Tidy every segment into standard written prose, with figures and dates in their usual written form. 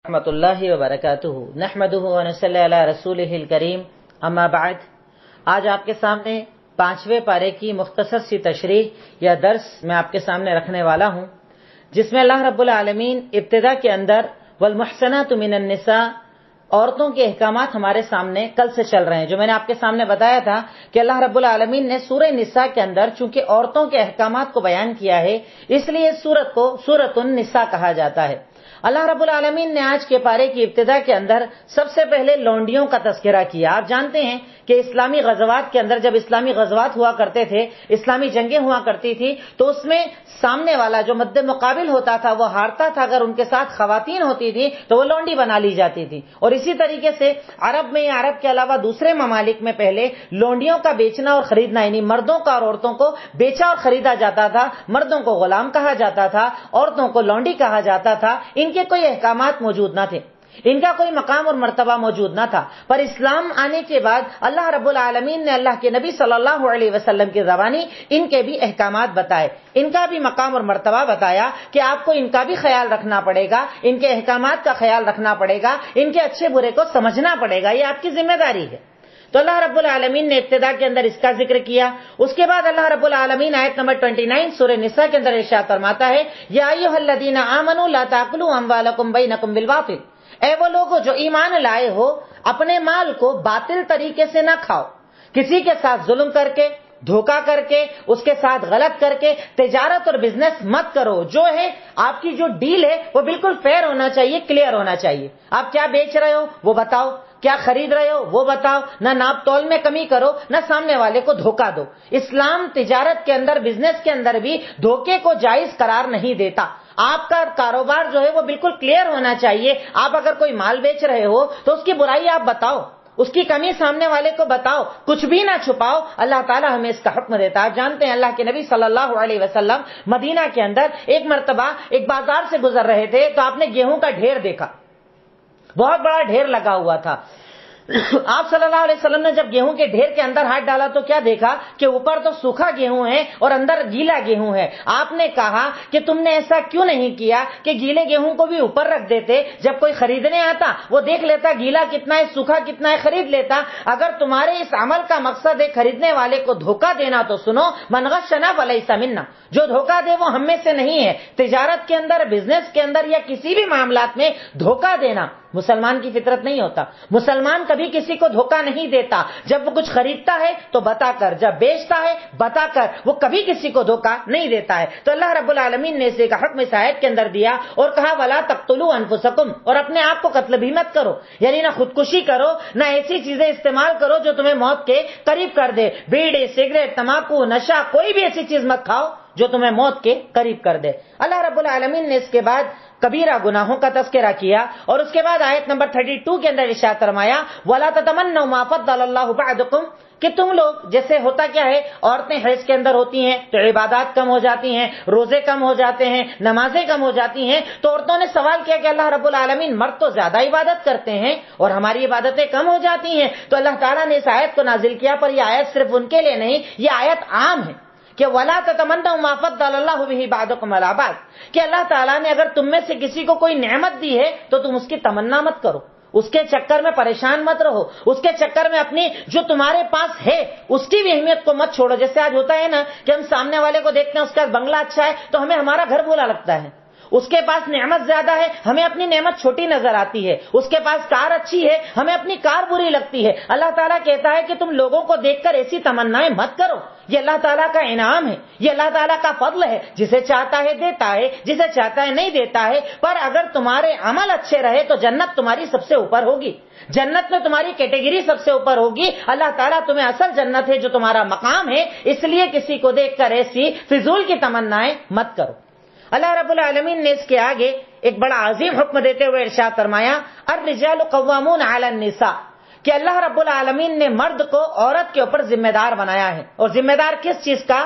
رحمۃ اللہ وبرکاتہ نحمدہ ونصلی علی رسولہ الکریم اما بعد، آج آپ کے سامنے 5ویں پارے کی مختصر سی تشریح یا درس میں آپ کے سامنے رکھنے والا ہوں، جس میں اللہ رب العالمین ابتدا کے اندر والمحصنات من النساء عورتوں کے احکامات ہمارے سامنے کل سے چل رہے ہیں، جو میں نے آپ کے سامنے بتایا تھا کہ اللہ رب العالمین نے سورہ نساء کے اندر چونکہ عورتوں کے احکامات کو بیان کیا ہے، اس لیے اس سورت کو سورۃ النساء کہا جاتا ہے۔ اللہ رب العالمین نے آج کے پارے کی ابتدا کے اندر سب سے پہلے لونڈیوں کا تذکرہ کیا۔ آپ جانتے ہیں کہ اسلامی غزوات کے اندر جب اسلامی غزوات ہوا کرتے تھے، اسلامی جنگیں ہوا کرتی تھی، تو اس میں سامنے والا جو مد مقابل ہوتا تھا وہ ہارتا تھا، اگر ان کے ساتھ خواتین ہوتی تھی تو وہ لونڈی بنا لی جاتی تھی۔ اور اسی طریقے سے عرب میں یا عرب کے علاوہ دوسرے ممالک میں پہلے لونڈیوں کا بیچنا اور خریدنا، یعنی مردوں کا اور عورتوں کو بیچا اور خریدا جاتا تھا، مردوں کو غلام کہا جاتا تھا، عورتوں کو لونڈی کہا جاتا تھا۔ ان کے کوئی احکامات موجود نہ تھے، ان کا کوئی مقام اور مرتبہ موجود نہ تھا، پر اسلام آنے کے بعد اللہ رب العالمین نے اللہ کے نبی صلی اللہ علیہ وسلم کی زبانی ان کے بھی احکامات بتائے، ان کا بھی مقام اور مرتبہ بتایا کہ آپ کو ان کا بھی خیال رکھنا پڑے گا، ان کے احکامات کا خیال رکھنا پڑے گا، ان کے اچھے برے کو سمجھنا پڑے گا، یہ آپ کی ذمہ داری ہے۔ تو اللہ رب العالمین نے ابتدا کے اندر اس کا ذکر کیا۔ اس کے بعد اللہ رب العالمین آیت نمبر 29 سورہ نساء کے اندر ارشاد فرماتا ہے، یا ایھا الذین آمنوا لا تاکلوا اموالکم بینکم بالباطل، اے وہ لوگو جو ایمان لائے ہو، اپنے مال کو باطل طریقے سے نہ کھاؤ، کسی کے ساتھ ظلم کر کے، دھوکہ کر کے، اس کے ساتھ غلط کر کے تجارت اور بزنس مت کرو۔ جو ہے آپ کی جو ڈیل ہے وہ بالکل فیئر ہونا چاہیے، کلیئر ہونا چاہیے۔ آپ کیا بیچ رہے ہو وہ بتاؤ، کیا خرید رہے ہو وہ بتاؤ، نہ ناپ تول میں کمی کرو، نہ سامنے والے کو دھوکہ دو۔ اسلام تجارت کے اندر، بزنس کے اندر بھی دھوکے کو جائز قرار نہیں دیتا۔ آپ کا کاروبار جو ہے وہ بالکل کلیئر ہونا چاہیے۔ آپ اگر کوئی مال بیچ رہے ہو تو اس کی برائی آپ بتاؤ، اس کی کمی سامنے والے کو بتاؤ، کچھ بھی نہ چھپاؤ۔ اللہ تعالیٰ ہمیں اس کا حکم دیتا ہے۔ آپ جانتے ہیں اللہ کے نبی صلی اللہ علیہ وسلم مدینہ کے اندر ایک مرتبہ ایک بازار سے گزر رہے تھے تو آپ نے گیہوں کا ڈھیر دیکھا، بہت بڑا ڈھیر لگا ہوا تھا۔ آپ صلی اللہ علیہ وسلم نے جب گیہوں کے ڈھیر کے اندر ہاتھ ڈالا تو کیا دیکھا کہ اوپر تو سوکھا گیہوں ہے اور اندر گیلا گیہوں ہے۔ آپ نے کہا کہ تم نے ایسا کیوں نہیں کیا کہ گیلے گیہوں کو بھی اوپر رکھ دیتے، جب کوئی خریدنے آتا وہ دیکھ لیتا گیلا کتنا ہے، سوکھا کتنا ہے، خرید لیتا۔ اگر تمہارے اس عمل کا مقصد ہے خریدنے والے کو دھوکہ دینا تو سنو، من غشنا فلیس منا، جو دھوکہ دے وہ ہم میں سے نہیں ہے۔ تجارت کے اندر، بزنس کے اندر یا کسی بھی معاملات میں دھوکہ دینا مسلمان کی فطرت نہیں ہوتا۔ مسلمان کبھی کسی کو دھوکہ نہیں دیتا۔ جب وہ کچھ خریدتا ہے تو بتا کر، جب بیچتا ہے بتا کر، وہ کبھی کسی کو دھوکہ نہیں دیتا ہے۔ تو اللہ رب العالمین نے اسے کا حکم اس آیت کے اندر دیا اور کہا وَلَا تَقْتُلُوا أَنفُسَكُمْ، اور اپنے آپ کو قتل بھی مت کرو، یعنی نہ خودکشی کرو، نہ ایسی چیزیں استعمال کرو جو تمہیں موت کے قریب کر دے۔ بیڑی، سگریٹ، تمباکو، نشہ، کوئی بھی ایسی چیز مت کھاؤ جو تمہیں موت کے قریب کر دے۔ اللہ رب العالمین نے اس کے بعد کبیرہ گناہوں کا تذکرہ کیا اور اس کے بعد آیت نمبر 32 کے اندر ارشاد فرمایا وَلَا تَتَمَنَّوْا مَا فَضَّلَ اللَّهُ بَعْضَكُمْ، کہ تم لوگ جیسے ہوتا کیا ہے، عورتیں حیض کے اندر ہوتی ہیں تو عبادات کم ہو جاتی ہیں، روزے کم ہو جاتے ہیں، نمازیں کم ہو جاتی ہیں، تو عورتوں نے سوال کیا کہ اللہ رب العالمین مرد تو زیادہ عبادت کرتے ہیں اور ہماری عبادتیں کم ہو جاتی ہیں۔ تو اللہ تعالیٰ نے اس آیت کو نازل کیا، پر یہ آیت صرف ان کے لیے نہیں، یہ آیت عام ہے کہ وَلَا تَتَمَنَّوْا مَا فَضَّلَ اللَّهُ بِهِ بَعْضَكُمْ عَلَىٰ بَعْضٍ، کہ اللہ تعالیٰ نے اگر تم میں سے کسی کو کوئی نعمت دی ہے تو تم اس کی تمنا مت کرو، اس کے چکر میں پریشان مت رہو، اس کے چکر میں اپنی جو تمہارے پاس ہے اس کی بھی اہمیت کو مت چھوڑو۔ جیسے آج ہوتا ہے نا کہ ہم سامنے والے کو دیکھتے ہیں اس کا بنگلہ اچھا ہے تو ہمیں ہمارا گھر بھولا لگتا ہے، اس کے پاس نعمت زیادہ ہے ہمیں اپنی نعمت چھوٹی نظر آتی ہے، اس کے پاس کار اچھی ہے ہمیں اپنی کار بری لگتی ہے۔ اللہ تعالیٰ کہتا ہے کہ تم لوگوں کو دیکھ کر ایسی تمنائیں مت کرو، یہ اللہ تعالیٰ کا انعام ہے، یہ اللہ تعالیٰ کا فضل ہے، جسے چاہتا ہے دیتا ہے، جسے چاہتا ہے نہیں دیتا ہے۔ پر اگر تمہارے عمل اچھے رہے تو جنت تمہاری سب سے اوپر ہوگی، جنت میں تمہاری کیٹیگری سب سے اوپر ہوگی۔ اللہ تعالیٰ تمہیں اصل جنت ہے جو تمہارا مقام ہے، اس لیے کسی کو دیکھ کر ایسی فضول کی تمنائیں مت کرو۔ اللہ رب العالمین نے اس کے آگے ایک بڑا عظیم حکم دیتے ہوئے ارشاد فرمایا الرجال قوامون علی النساء، کہ اللہ رب العالمین نے مرد کو عورت کے اوپر ذمہ دار بنایا ہے۔ اور ذمہ دار کس چیز کا؟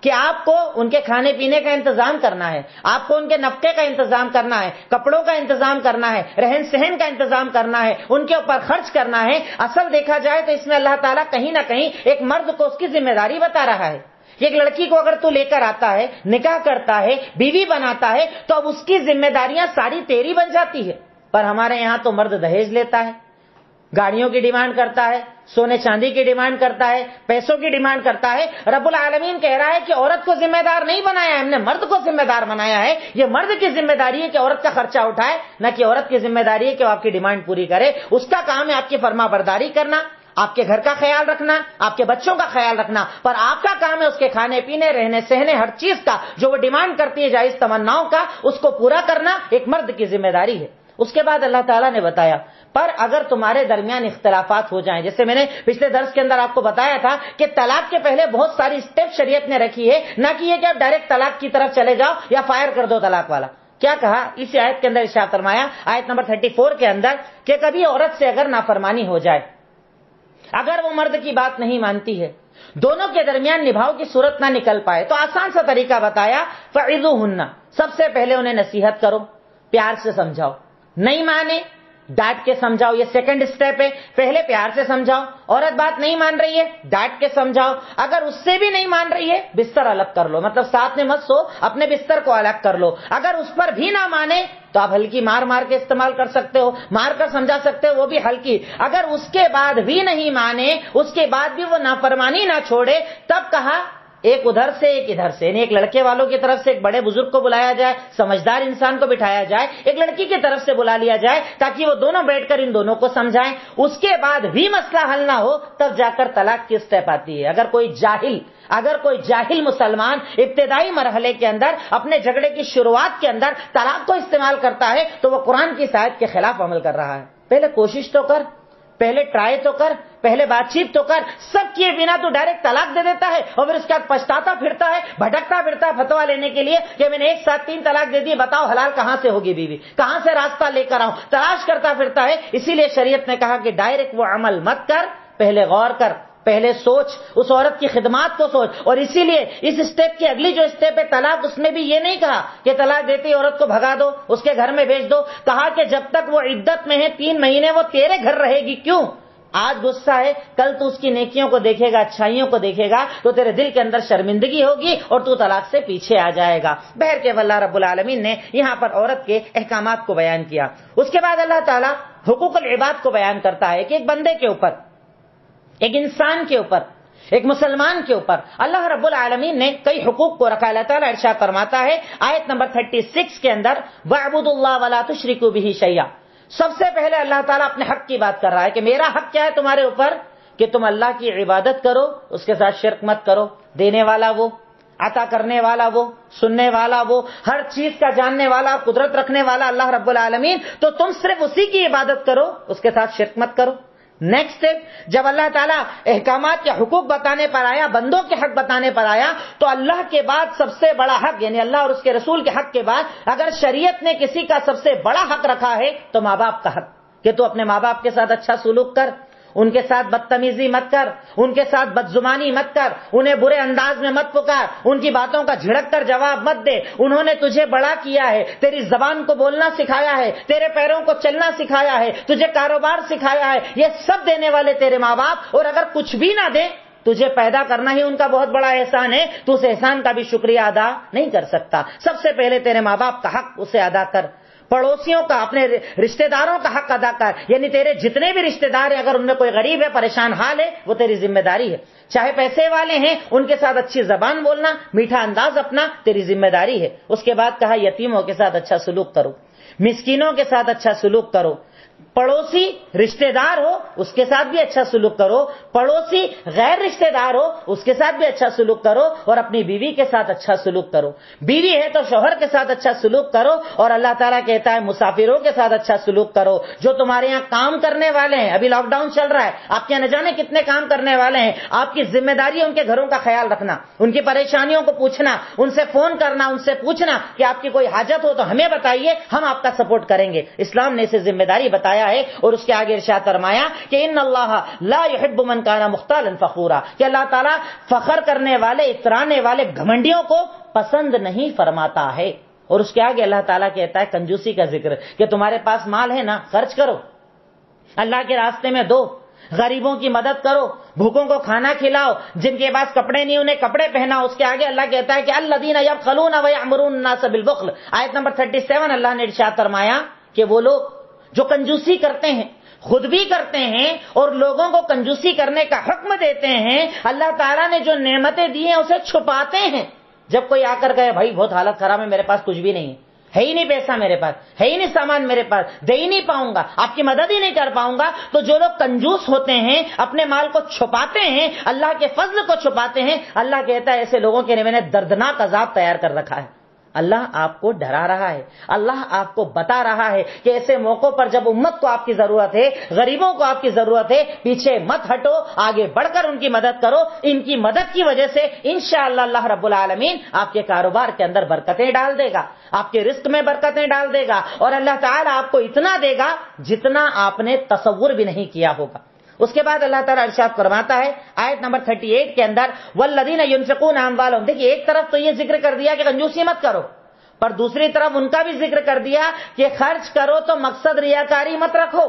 کہ آپ کو ان کے کھانے پینے کا انتظام کرنا ہے، آپ کو ان کے نفقے کا انتظام کرنا ہے، کپڑوں کا انتظام کرنا ہے، رہن سہن کا انتظام کرنا ہے، ان کے اوپر خرچ کرنا ہے۔ اصل دیکھا جائے تو اس میں اللہ تعالیٰ کہیں نہ کہیں ایک مرد کو اس کی ذمہ داری بتا رہا ہے۔ ایک لڑکی کو اگر تو لے کر آتا ہے، نکاح کرتا ہے، بیوی بناتا ہے، تو اب اس کی ذمہ داریاں ساری تیری بن جاتی ہے۔ پر ہمارے یہاں تو مرد دہیج لیتا ہے، گاڑیوں کی ڈیمانڈ کرتا ہے، سونے چاندی کی ڈیمانڈ کرتا ہے، پیسوں کی ڈیمانڈ کرتا ہے۔ رب العالمین کہہ رہا ہے کہ عورت کو ذمہ دار نہیں بنایا ہے، ہم نے مرد کو ذمہ دار بنایا ہے۔ یہ مرد کی ذمہ داری ہے کہ عورت کا خرچہ اٹھائے، نہ کہ عورت کی ذمہ داری ہے کہ وہ آپ کی ڈیمانڈ پوری کرے۔ اس کا کام ہے آپ کی فرما برداری کرنا، آپ کے گھر کا خیال رکھنا، آپ کے بچوں کا خیال رکھنا، پر آپ کا کام ہے اس کے کھانے پینے، رہنے سہنے، ہر چیز کا جو وہ ڈیمانڈ کرتی ہے جائز تمناؤں کا، اس کو پورا کرنا ایک مرد کی ذمہ داری ہے۔ اس کے بعد اللہ تعالیٰ نے بتایا پر اگر تمہارے درمیان اختلافات ہو جائیں، جیسے میں نے پچھلے درس کے اندر آپ کو بتایا تھا کہ طلاق کے پہلے بہت ساری اسٹیپ شریعت نے رکھی ہے، نہ کہ یہ کہ آپ ڈائریکٹ طلاق کی طرف چلے جاؤ یا فائر کر دو طلاق والا۔ کیا کہا اسی آیت کے اندر ارشاد فرمایا، آیت نمبر 34 کے اندر، کہ کبھی عورت سے اگر نافرمانی ہو جائے، اگر وہ مرد کی بات نہیں مانتی ہے، دونوں کے درمیان نبھاؤ کی صورت نہ نکل پائے، تو آسان سا طریقہ بتایا، فعظوہن، سب سے پہلے انہیں نصیحت کرو، پیار سے سمجھاؤ، نہیں مانے ڈانٹ کے سمجھاؤ، یہ سیکنڈ سٹیپ ہے۔ پہلے پیار سے سمجھاؤ، عورت بات نہیں مان رہی ہے ڈانٹ کے سمجھاؤ، اگر اس سے بھی نہیں مان رہی ہے بستر الگ کر لو، مطلب ساتھ میں مت سو، اپنے بستر کو الگ کر لو، اگر اس پر بھی نہ مانے تو آپ ہلکی مار کے استعمال کر سکتے ہو، مار کر سمجھا سکتے ہو، وہ بھی ہلکی، اگر اس کے بعد بھی نہیں مانے، اس کے بعد بھی وہ نافرمانی نہ چھوڑے، تب کہا ایک ادھر سے ایک ادھر سے، یعنی ایک لڑکے والوں کی طرف سے ایک بڑے بزرگ کو بلایا جائے، سمجھدار انسان کو بٹھایا جائے، ایک لڑکی کی طرف سے بلا لیا جائے تاکہ وہ دونوں بیٹھ کر ان دونوں کو سمجھائیں، اس کے بعد بھی مسئلہ حل نہ ہو تب جا کر طلاق کی اسٹیپ آتی ہے۔ اگر کوئی جاہل مسلمان ابتدائی مرحلے کے اندر اپنے جھگڑے کی شروعات کے اندر طلاق کو استعمال کرتا ہے تو وہ قرآن کی آیت کے خلاف عمل کر رہا ہے۔ پہلے کوشش تو کر، پہلے ٹرائی تو کر، پہلے بات چیت تو کر، سب کیے بنا تو ڈائریکٹ طلاق دے دیتا ہے اور پھر اس کے بعد پچھتاتا پھرتا ہے، بھٹکتا پھرتا ہے فتویٰ لینے کے لیے کہ میں نے ایک ساتھ 3 طلاق دے دی، بتاؤ حلال کہاں سے ہوگی بیوی، کہاں سے راستہ لے کر آؤں، تلاش کرتا پھرتا ہے۔ اسی لیے شریعت نے کہا کہ ڈائریکٹ وہ عمل مت کر، پہلے غور کر، پہلے سوچ، اس عورت کی خدمات کو سوچ، اور اسی لیے اس اسٹیپ کی اگلی جو اسٹیپ ہے طلاق، اس میں بھی یہ نہیں کہا کہ طلاق دیتی عورت کو بھگا دو، اس کے گھر میں بھیج دو، کہا کہ جب تک وہ عدت میں ہے 3 مہینے وہ تیرے گھر رہے گی۔ کیوں؟ آج غصہ ہے، کل تو اس کی نیکیوں کو دیکھے گا، اچھائیوں کو دیکھے گا تو تیرے دل کے اندر شرمندگی ہوگی اور تو طلاق سے پیچھے آ جائے گا۔ بہر کے اللہ رب العالمین نے یہاں پر عورت کے احکامات کو بیان کیا۔ اس کے بعد اللہ تعالیٰ حقوق العباد کو بیان کرتا ہے کہ ایک بندے کے اوپر، ایک انسان کے اوپر، ایک مسلمان کے اوپر اللہ رب العالمین نے کئی حقوق کو رکھا۔ اللہ تعالیٰ ارشاد فرماتا ہے آیت نمبر 36 کے اندر، وَاعْبُدُوا اللَّهَ وَلَا تُشْرِكُوا بِهِ شَيْئًا۔ سب سے پہلے اللہ تعالیٰ اپنے حق کی بات کر رہا ہے کہ میرا حق کیا ہے تمہارے اوپر، کہ تم اللہ کی عبادت کرو، اس کے ساتھ شرک مت کرو، دینے والا وہ، عطا کرنے والا وہ، سننے والا وہ، ہر چیز کا جاننے والا، قدرت رکھنے والا اللہ رب العالمین، تو تم صرف اسی کی عبادت کرو، اس کے ساتھ شرک مت کرو۔ نیکسٹ جب اللہ تعالیٰ احکامات کے حقوق بتانے پر آیا، بندوں کے حق بتانے پر آیا، تو اللہ کے بعد سب سے بڑا حق، یعنی اللہ اور اس کے رسول کے حق کے بعد اگر شریعت نے کسی کا سب سے بڑا حق رکھا ہے تو ماں باپ کا حق، کہ تو اپنے ماں باپ کے ساتھ اچھا سلوک کر، ان کے ساتھ بدتمیزی مت کر، ان کے ساتھ بدزبانی مت کر، انہیں برے انداز میں مت پکار، ان کی باتوں کا جھڑک کر جواب مت دے، انہوں نے تجھے بڑا کیا ہے، تیری زبان کو بولنا سکھایا ہے، تیرے پیروں کو چلنا سکھایا ہے، تجھے کاروبار سکھایا ہے، یہ سب دینے والے تیرے ماں باپ، اور اگر کچھ بھی نہ دے، تجھے پیدا کرنا ہی ان کا بہت بڑا احسان ہے، تو اس احسان کا بھی شکریہ ادا نہیں کر سکتا۔ سب سے پہلے تیرے ماں باپ کا حق اسے ادا کر، پڑوسیوں کا، اپنے رشتہ داروں کا حق ادا کر، یعنی تیرے جتنے بھی رشتہ دار ہیں اگر ان میں کوئی غریب ہے، پریشان حال ہے، وہ تیری ذمہ داری ہے، چاہے پیسے والے ہیں ان کے ساتھ اچھی زبان بولنا، میٹھا انداز اپنا تیری ذمہ داری ہے۔ اس کے بعد کہا یتیموں کے ساتھ اچھا سلوک کرو، مسکینوں کے ساتھ اچھا سلوک کرو، پڑوسی رشتہ دار ہو اس کے ساتھ بھی اچھا سلوک کرو، پڑوسی غیر رشتہ دار ہو اس کے ساتھ بھی اچھا سلوک کرو، اور اپنی بیوی کے ساتھ اچھا سلوک کرو، بیوی ہے تو شوہر کے ساتھ اچھا سلوک کرو، اور اللہ تعالیٰ کہتا ہے مسافروں کے ساتھ اچھا سلوک کرو، جو تمہارے یہاں کام کرنے والے ہیں، ابھی لاک ڈاؤن چل رہا ہے، آپ کے یہاں نہ جانے کتنے کام کرنے والے ہیں، آپ کی ذمہ داری ہے ان کے گھروں کا خیال رکھنا، ان کی پریشانیوں کو پوچھنا، ان سے فون کرنا، ان سے پوچھنا کہ آپ کی کوئی حاجت ہو تو ہمیں بتائیے، ہم آپ کا سپورٹ کریں گے۔ اسلام نے اسے ذمہ داری بتایا ہے، اور اس کے آگے ارشاد فرمایا کہ ان اللہ لا يحب من كان مختالا فخورا، کہ اللہ تعالیٰ فخر کرنے والے، اترانے والے، گھمنڈیوں کو پسند نہیں فرماتا ہے۔ اور اس کے آگے اللہ تعالیٰ کہتا ہے کنجوسی کا ذکر، کہ تمہارے پاس مال ہے نا، خرچ کرو، اللہ کے راستے میں دو، غریبوں کی مدد کرو، بھوکوں کو کھانا کھلاؤ، جن کے پاس کپڑے نہیں انہیں کپڑے پہناؤ۔ اس کے آگے اللہ کہتا ہے کہ الذین یبخلون ویأمرون الناس بالبخل، آیت نمبر 37 اللہ نے ارشاد فرمایا کہ وہ لوگ جو کنجوسی کرتے ہیں، خود بھی کرتے ہیں اور لوگوں کو کنجوسی کرنے کا حکم دیتے ہیں، اللہ تعالیٰ نے جو نعمتیں دی ہیں اسے چھپاتے ہیں. جب کوئی آ کر کہے بھائی بہت حالت خراب ہے، میرے پاس کچھ بھی نہیں ہے ہی نہیں پیسہ میرے پاس، ہے ہی نہیں سامان میرے پاس، دے ہی نہیں پاؤں گا، آپ کی مدد ہی نہیں کر پاؤں گا، تو جو لوگ کنجوس ہوتے ہیں، اپنے مال کو چھپاتے ہیں، اللہ کے فضل کو چھپاتے ہیں، اللہ کہتا ہے ایسے لوگوں کے لیے میں نے دردناک عذاب تیار کر رکھا ہے. اللہ آپ کو ڈرا رہا ہے، اللہ آپ کو بتا رہا ہے کہ ایسے موقعوں پر جب امت کو آپ کی ضرورت ہے، غریبوں کو آپ کی ضرورت ہے، پیچھے مت ہٹو، آگے بڑھ کر ان کی مدد کرو. ان کی مدد کی وجہ سے انشاءاللہ اللہ رب العالمین آپ کے کاروبار کے اندر برکتیں ڈال دے گا، آپ کے رزق میں برکتیں ڈال دے گا، اور اللہ تعالیٰ آپ کو اتنا دے گا جتنا آپ نے تصور بھی نہیں کیا ہوگا. اس کے بعد اللہ تعالیٰ ارشاد فرماتا ہے آیت نمبر 38 کے اندر والذین ينفقون اموالهم. دیکھیے ایک طرف تو یہ ذکر کر دیا کہ کنجوسی مت کرو، پر دوسری طرف ان کا بھی ذکر کر دیا کہ خرچ کرو تو مقصد ریاکاری مت رکھو.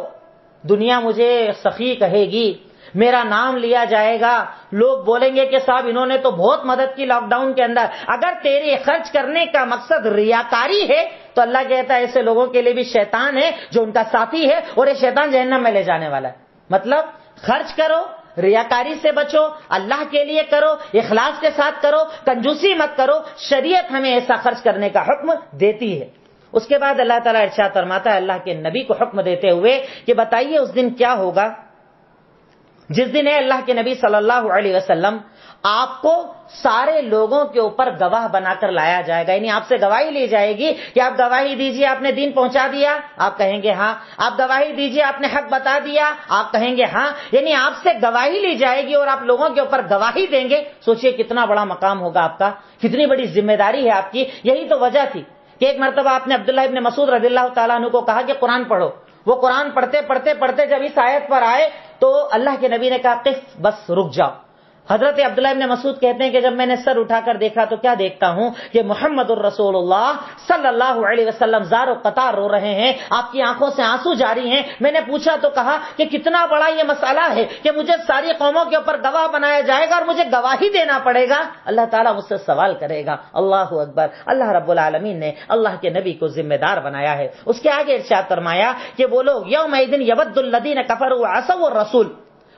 دنیا مجھے سخی کہے گی، میرا نام لیا جائے گا، لوگ بولیں گے کہ صاحب انہوں نے تو بہت مدد کی لاک ڈاؤن کے اندر. اگر تیرے خرچ کرنے کا مقصد ریاکاری ہے تو اللہ کہتا ہے ایسے لوگوں کے لیے بھی شیطان ہے جو ان کا ساتھی ہے، اور یہ شیطان جہنم میں لے جانے والا ہے. مطلب خرچ کرو، ریاکاری سے بچو، اللہ کے لیے کرو، اخلاص کے ساتھ کرو، کنجوسی مت کرو. شریعت ہمیں ایسا خرچ کرنے کا حکم دیتی ہے. اس کے بعد اللہ تعالیٰ ارشاد فرماتا ہے اللہ کے نبی کو حکم دیتے ہوئے کہ بتائیے اس دن کیا ہوگا جس دن ہے اللہ کے نبی صلی اللہ علیہ وسلم آپ کو سارے لوگوں کے اوپر گواہ بنا کر لایا جائے گا. یعنی آپ سے گواہی لی جائے گی کہ آپ گواہی دیجیے آپ نے دین پہنچا دیا، آپ کہیں گے ہاں. آپ گواہی دیجیے آپ نے حق بتا دیا، آپ کہیں گے ہاں. یعنی آپ سے گواہی لی جائے گی اور آپ لوگوں کے اوپر گواہی دیں گے. سوچئے کتنا بڑا مقام ہوگا آپ کا، کتنی بڑی ذمہ داری ہے آپ کی. یہی تو وجہ تھی کہ ایک مرتبہ آپ نے عبداللہ ابن مسعود رضی اللہ تعالیٰ عنہ کو کہا کہ قرآن پڑھو. وہ قرآن پڑھتے جب اس آیت پر آئے تو اللہ کے نبی نے کہا قف، بس رک جاؤ. حضرت عبداللہ ابن مسعود کہتے ہیں کہ جب میں نے سر اٹھا کر دیکھا تو کیا دیکھتا ہوں کہ محمد الرسول اللہ صلی اللہ علیہ وسلم زار و قطار رو رہے ہیں، آپ کی آنکھوں سے آنسو جاری ہیں. میں نے پوچھا تو کہا کہ کتنا بڑا یہ مسئلہ ہے کہ مجھے ساری قوموں کے اوپر گواہ بنایا جائے گا اور مجھے گواہی دینا پڑے گا. اللہ تعالیٰ مجھ سے سوال کرے گا. اللہ اکبر. اللہ رب العالمین نے اللہ کے نبی کو ذمہ دار بنایا ہے. اس کے آگے ارشاد فرمایا کہ وہ لوگ یومئذ یود الذین کفروا وعصوا الرسول.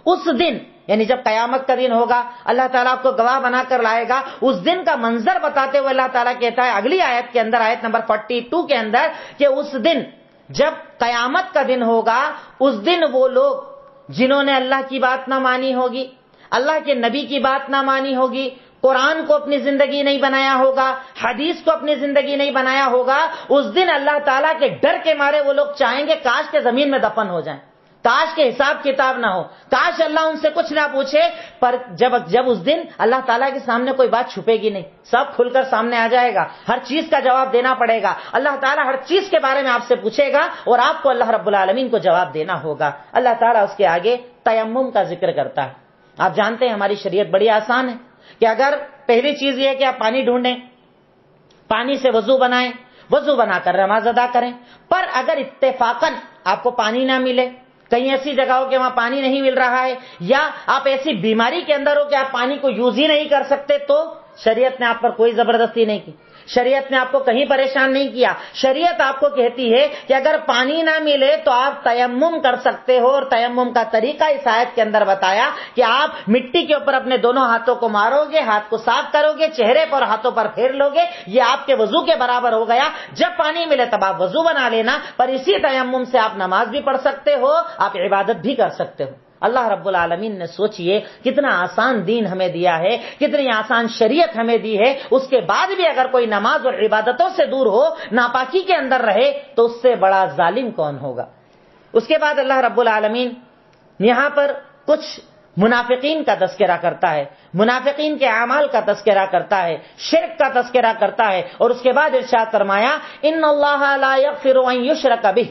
اس دن یعنی جب قیامت کا دن ہوگا، اللہ تعالیٰ آپ کو گواہ بنا کر لائے گا. اس دن کا منظر بتاتے ہوئے اللہ تعالیٰ کہتا ہے اگلی آیت کے اندر، آیت نمبر 42 کے اندر، کہ اس دن جب قیامت کا دن ہوگا، اس دن وہ لوگ جنہوں نے اللہ کی بات نہ مانی ہوگی، اللہ کے نبی کی بات نہ مانی ہوگی، قرآن کو اپنی زندگی نہیں بنایا ہوگا، حدیث کو اپنی زندگی نہیں بنایا ہوگا، اس دن اللہ تعالیٰ کے ڈر کے مارے وہ لوگ چاہیں گے کاش کے زمین میں دفن ہو جائیں، کاش کے حساب کتاب نہ ہو، کاش اللہ ان سے کچھ نہ پوچھے. پر جب اس دن اللہ تعالیٰ کے سامنے کوئی بات چھپے گی نہیں، سب کھل کر سامنے آ جائے گا، ہر چیز کا جواب دینا پڑے گا. اللہ تعالیٰ ہر چیز کے بارے میں آپ سے پوچھے گا اور آپ کو اللہ رب العالمین کو جواب دینا ہوگا. اللہ تعالیٰ اس کے آگے تیمم کا ذکر کرتا ہے. آپ جانتے ہیں ہماری شریعت بڑی آسان ہے کہ اگر پہلی چیز یہ ہے کہ آپ پانی ڈھونڈیں، پانی سے وضو بنائیں، وضو بنا کر نماز ادا کریں. پر اگر اتفاقاً آپ کو پانی نہ ملے، کہیں ایسی جگہ ہو کہ وہاں پانی نہیں مل رہا ہے، یا آپ ایسی بیماری کے اندر ہو کہ آپ پانی کو یوز ہی نہیں کر سکتے، تو شریعت نے آپ پر کوئی زبردستی نہیں کی، شریعت نے آپ کو کہیں پریشان نہیں کیا. شریعت آپ کو کہتی ہے کہ اگر پانی نہ ملے تو آپ تیمم کر سکتے ہو، اور تیمم کا طریقہ اس آیت کے اندر بتایا کہ آپ مٹی کے اوپر اپنے دونوں ہاتھوں کو مارو گے، ہاتھ کو صاف کرو گے، چہرے پر ہاتھوں پر پھیر لو گے، یہ آپ کے وضو کے برابر ہو گیا. جب پانی ملے تب آپ وضو بنا لینا، پر اسی تیمم سے آپ نماز بھی پڑھ سکتے ہو، آپ عبادت بھی کر سکتے ہو. اللہ رب العالمین نے سوچئے کتنا آسان دین ہمیں دیا ہے، کتنی آسان شریعت ہمیں دی ہے. اس کے بعد بھی اگر کوئی نماز اور عبادتوں سے دور ہو، ناپاکی کے اندر رہے، تو اس سے بڑا ظالم کون ہوگا. اس کے بعد اللہ رب العالمین یہاں پر کچھ منافقین کا تذکرہ کرتا ہے، منافقین کے اعمال کا تذکرہ کرتا ہے، شرک کا تذکرہ کرتا ہے. اور اس کے بعد ارشاد فرمایا ان اللہ لا یغفر ان یشرک بہ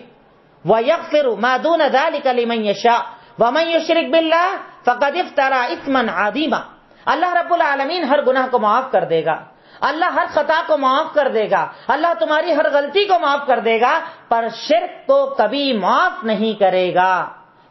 ویغفر ما دون ذلک لمن یشاء وَمَن يُشْرِكْ بِاللَّهِ فَقَدِ افْتَرَىٰ إِثْمًا عَظِيمًا. اللہ رب العالمین ہر گناہ کو معاف کر دے گا، اللہ ہر خطا کو معاف کر دے گا، اللہ تمہاری ہر غلطی کو معاف کر دے گا، پر شرک کو کبھی معاف نہیں کرے گا.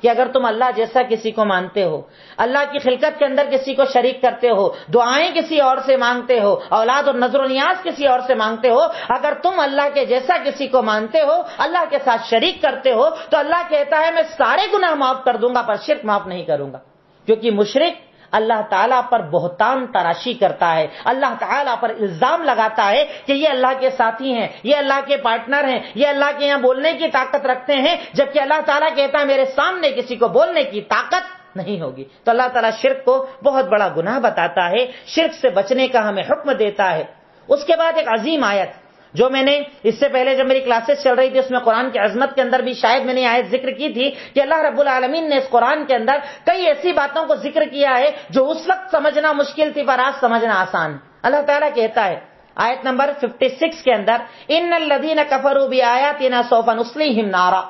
کہ اگر تم اللہ جیسا کسی کو مانتے ہو، اللہ کی خلقت کے اندر کسی کو شریک کرتے ہو، دعائیں کسی اور سے مانگتے ہو، اولاد اور نظر و نیاز کسی اور سے مانگتے ہو، اگر تم اللہ کے جیسا کسی کو مانتے ہو، اللہ کے ساتھ شریک کرتے ہو، تو اللہ کہتا ہے میں سارے گناہ معاف کر دوں گا پر شرک معاف نہیں کروں گا. کیونکہ مشرک اللہ تعالیٰ پر بہتان تراشی کرتا ہے، اللہ تعالیٰ پر الزام لگاتا ہے کہ یہ اللہ کے ساتھی ہیں، یہ اللہ کے پارٹنر ہیں، یہ اللہ کے یہاں بولنے کی طاقت رکھتے ہیں، جبکہ اللہ تعالیٰ کہتا ہے میرے سامنے کسی کو بولنے کی طاقت نہیں ہوگی. تو اللہ تعالیٰ شرک کو بہت بڑا گناہ بتاتا ہے، شرک سے بچنے کا ہمیں حکم دیتا ہے. اس کے بعد ایک عظیم آیت جو میں نے اس سے پہلے جب میری کلاسز چل رہی تھی اس میں قرآن کی عظمت کے اندر بھی شاید میں نے آیت ذکر کی تھی کہ اللہ رب العالمین نے اس قرآن کے اندر کئی ایسی باتوں کو ذکر کیا ہے جو اس وقت سمجھنا مشکل تھی پر آج سمجھنا آسان. اللہ تعالیٰ کہتا ہے آیت نمبر 56 کے اندر ان الذین کفروا بآیاتنا سوف نصلیہم نارا،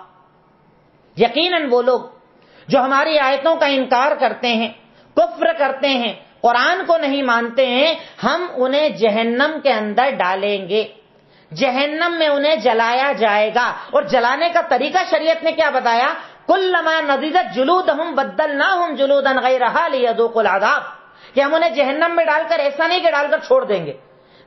یقیناً وہ لوگ جو ہماری آیتوں کا انکار کرتے ہیں، کفر کرتے ہیں، قرآن کو نہیں مانتے ہیں، ہم انہیں جہنم کے اندر ڈالیں گے، جہنم میں انہیں جلایا جائے گا. اور جلانے کا طریقہ شریعت نے کیا بتایا؟ کلما نضجت جلودہم بدلناہم جلودا غیرہا لیذوقوا العذاب، کہ ہم انہیں جہنم میں ڈال کر ایسا نہیں کہ ڈال کر چھوڑ دیں گے،